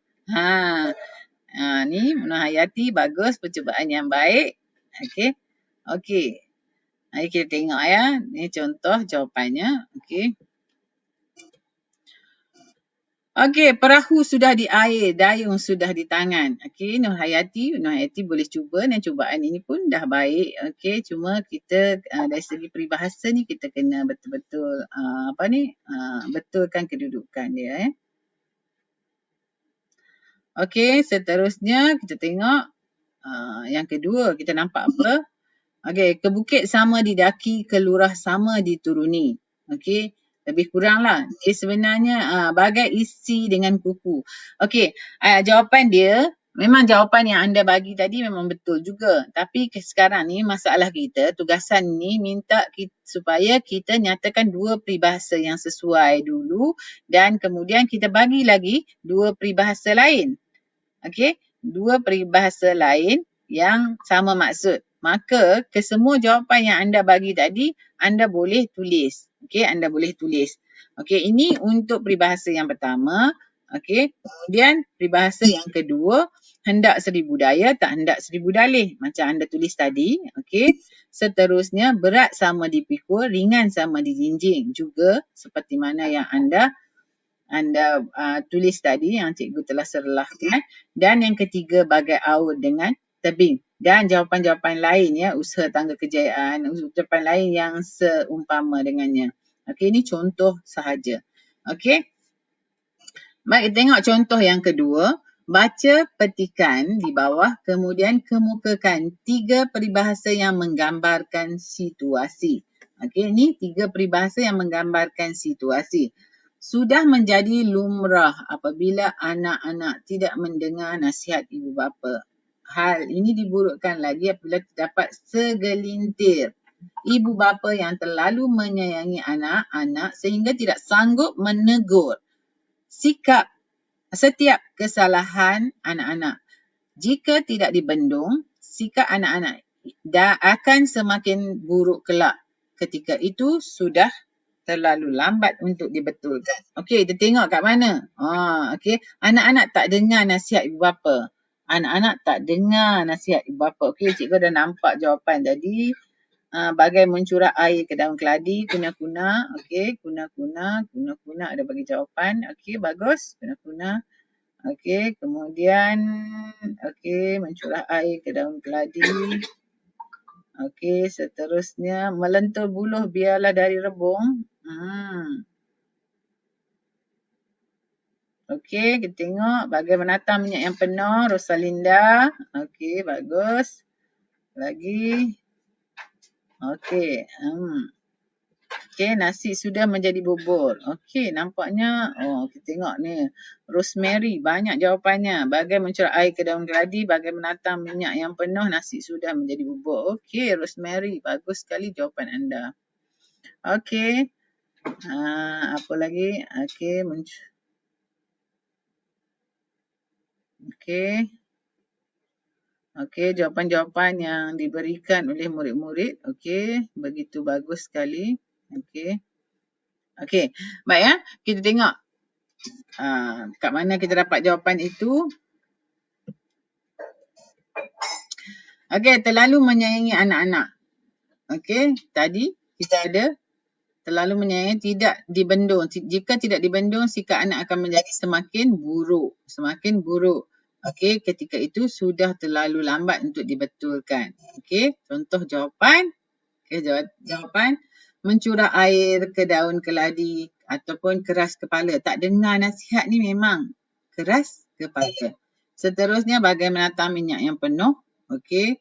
Ni Munah Hayati, bagus, percubaan yang baik. Okey. Mari kita tengok ya. Ni contoh jawapannya. Okey, perahu sudah di air, dayung sudah di tangan. Okey, Nur Hayati boleh cuba, dan cubaan ini pun dah baik. Okey, cuma kita dari segi peribahasa ni kita kena betul-betul betulkan kedudukan dia. Okey, seterusnya kita tengok yang kedua, kita nampak apa? Okey, ke bukit sama didaki, ke lurah sama dituruni. Okey, lebih kuranglah. Dia sebenarnya bagai isi dengan kuku. Okey, jawapan dia, memang jawapan yang anda bagi tadi memang betul juga. Tapi sekarang ni masalah kita, tugasan ni minta supaya kita nyatakan dua peribahasa yang sesuai dulu, dan kemudian kita bagi lagi dua peribahasa lain. Okey, dua peribahasa lain yang sama maksud. Maka kesemua jawapan yang anda bagi tadi, anda boleh tulis. Okey, anda boleh tulis. Okey, ini untuk peribahasa yang pertama. Okey, kemudian peribahasa yang kedua, hendak seribu daya, tak hendak seribu dalih. Macam anda tulis tadi. Okey, seterusnya berat sama dipikul, ringan sama dijinjing. Juga seperti mana yang anda tulis tadi yang cikgu telah serlahkan. Dan yang ketiga, bagai aur dengan tebing. Dan jawapan-jawapan lain ya, usaha tangga kejayaan, jawapan lain yang seumpama dengannya. Okey, ini contoh sahaja. Okey. Baik, tengok contoh yang kedua. Baca petikan di bawah, kemudian kemukakan tiga peribahasa yang menggambarkan situasi. Okey, ini tiga peribahasa yang menggambarkan situasi. Sudah menjadi lumrah apabila anak-anak tidak mendengar nasihat ibu bapa. Hal ini diburukkan lagi apabila terdapat segelintir ibu bapa yang terlalu menyayangi anak-anak sehingga tidak sanggup menegur sikap setiap kesalahan anak-anak. Jika tidak dibendung, sikap anak-anak akan semakin buruk kelak. Ketika itu sudah terlalu lambat untuk dibetulkan. Okey, kita tengok kat mana. Okey, anak-anak tak dengar nasihat ibu bapa. Anak-anak tak dengar nasihat ibu bapa. Okey, cikgu dah nampak jawapan tadi. Bagai mencurah air ke daun keladi, kuna-kuna. Okey, kuna-kuna ada bagi jawapan. Okey, bagus. Kuna-kuna. Okey, kemudian mencurah air ke daun keladi. Okey, seterusnya melentur buluh biarlah dari rebung. Okey, kita tengok bagai menata minyak yang penuh, Rosalinda. Okey, bagus. Lagi. Okey. Okey, nasi sudah menjadi bubur. Okey, nampaknya kita tengok ni. Rosemary, banyak jawapannya. Bagai mencurah air ke daun keladi, bagai menata minyak yang penuh, nasi sudah menjadi bubur. Okey, Rosemary, bagus sekali jawapan anda. Okey. Apa lagi? Okey, Okey, jawapan-jawapan yang diberikan oleh murid-murid. Okey, begitu bagus sekali. Okey. Okey, baik ya. Kita tengok kat mana kita dapat jawapan itu. Okey, terlalu menyayangi anak-anak. Okey, tadi kita ada terlalu menyayangi, tidak dibendung. Jika tidak dibendung, sikap anak akan menjadi semakin buruk. Semakin buruk. Okey, ketika itu sudah terlalu lambat untuk dibetulkan. Okey, contoh jawapan. Okey, jawapan. Mencurah air ke daun keladi ataupun keras kepala. Tak dengar nasihat ni memang keras kepala. Seterusnya, bagai menata minyak yang penuh. Okey.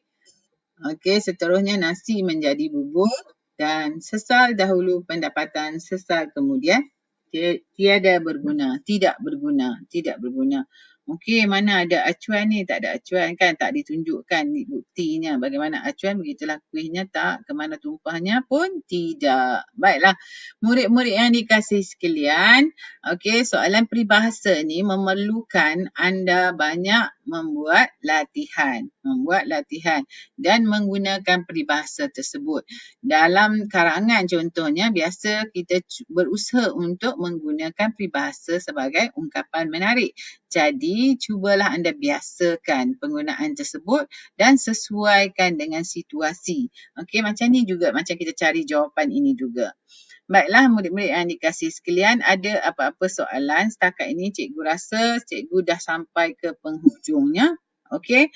Okey, seterusnya nasi menjadi bubur. Dan sesal dahulu pendapatan, sesal kemudian Tiada berguna, tidak berguna, tidak berguna. Okey, mana ada acuan ni? Tak ada acuan kan? Tak ditunjukkan buktinya. Bagaimana acuan, begitulah kuihnya, tak. Kemana tumpahnya pun tidak. Baiklah, murid-murid yang dikasihi sekalian. Okey, soalan peribahasa ni memerlukan anda banyak membuat latihan. Membuat latihan dan menggunakan peribahasa tersebut. Dalam karangan contohnya, biasa kita berusaha untuk menggunakan peribahasa sebagai ungkapan menarik. Jadi, cubalah anda biasakan penggunaan tersebut dan sesuaikan dengan situasi. Okey, macam ni juga, macam kita cari jawapan ini juga. Baiklah, murid-murid yang dikasihi sekalian, ada apa-apa soalan setakat ini? Cikgu rasa cikgu dah sampai ke penghujungnya. Okey,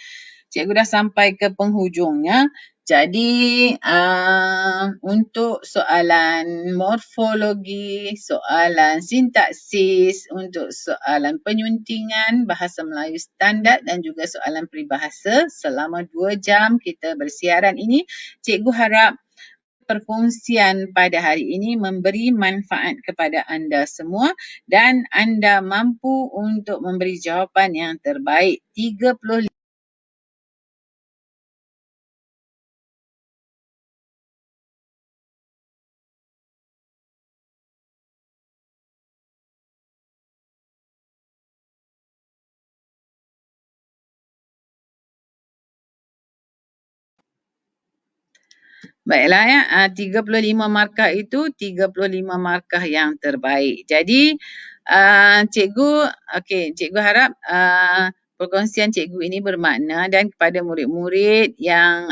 cikgu dah sampai ke penghujungnya. Jadi, untuk soalan morfologi, soalan sintaksis, untuk soalan penyuntingan bahasa Melayu standard dan juga soalan peribahasa selama 2 jam kita bersiaran ini, cikgu harap perkongsian pada hari ini memberi manfaat kepada anda semua dan anda mampu untuk memberi jawapan yang terbaik. 35. Baiklah ya, 35 markah itu 35 markah yang terbaik. Jadi, cikgu harap perkongsian cikgu ini bermakna dan kepada murid-murid yang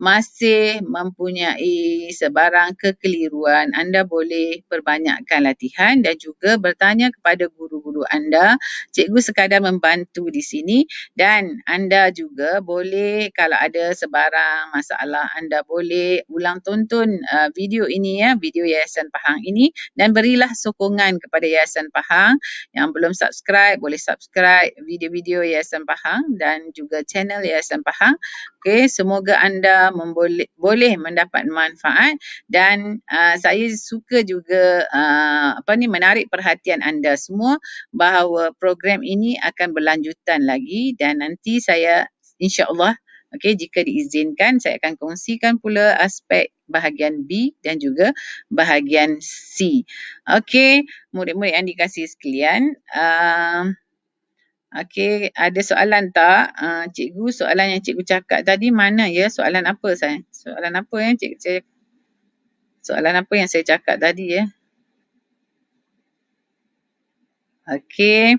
masih mempunyai sebarang kekeliruan, anda boleh perbanyakkan latihan dan juga bertanya kepada guru-guru anda. Cikgu sekadar membantu di sini dan anda juga boleh, kalau ada sebarang masalah, anda boleh ulang tonton video ini ya, video Yayasan Pahang ini, dan berilah sokongan kepada Yayasan Pahang. Yang belum subscribe, boleh subscribe video-video Yayasan Pahang dan juga channel Yayasan Pahang. Okey, semoga anda boleh mendapat manfaat dan saya suka juga menarik perhatian anda semua bahawa program ini akan berlanjutan lagi dan nanti saya insya-Allah, jika diizinkan, saya akan kongsikan pula aspek bahagian B dan juga bahagian C. Okey, murid-murid yang dikasihi sekalian, ada soalan tak? Cikgu, soalan yang cikgu cakap tadi mana ya? Soalan apa saya? Soalan apa yang saya cakap tadi ya? Okey.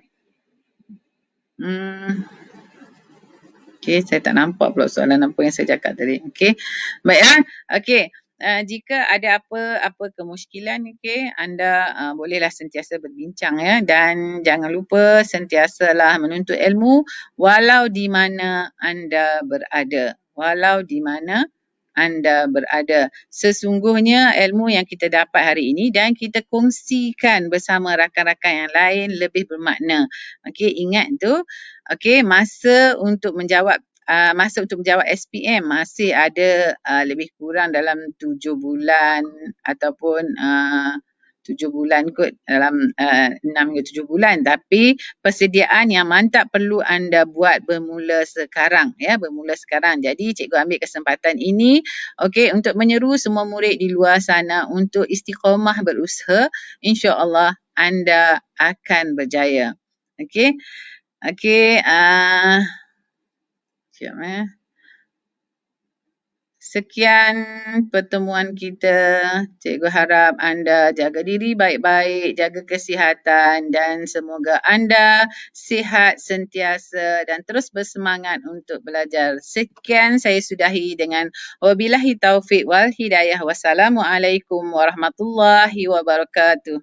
Okey, saya tak nampak pula soalan apa yang saya cakap tadi. Okey. Baiklah. Okey. Jika ada apa kemusykilan, anda bolehlah sentiasa berbincang ya, dan jangan lupa sentiasalah menuntut ilmu walau di mana anda berada. Walau di mana anda berada. Sesungguhnya ilmu yang kita dapat hari ini dan kita kongsikan bersama rakan-rakan yang lain lebih bermakna. Okey, ingat tu. Okey, masa untuk menjawab SPM masih ada lebih kurang dalam 7 bulan ataupun 7 bulan kot, dalam 6 hingga 7 bulan. Tapi persediaan yang mantap perlu anda buat bermula sekarang ya, bermula sekarang. Jadi cikgu ambil kesempatan ini untuk menyeru semua murid di luar sana untuk istiqamah berusaha. InsyaAllah anda akan berjaya. Okey. Sekian pertemuan kita. Cikgu harap anda jaga diri baik-baik, jaga kesihatan dan semoga anda sihat sentiasa dan terus bersemangat untuk belajar. Sekian saya sudahi dengan wabillahi taufiq wal hidayah. Wassalamualaikum warahmatullahi wabarakatuh.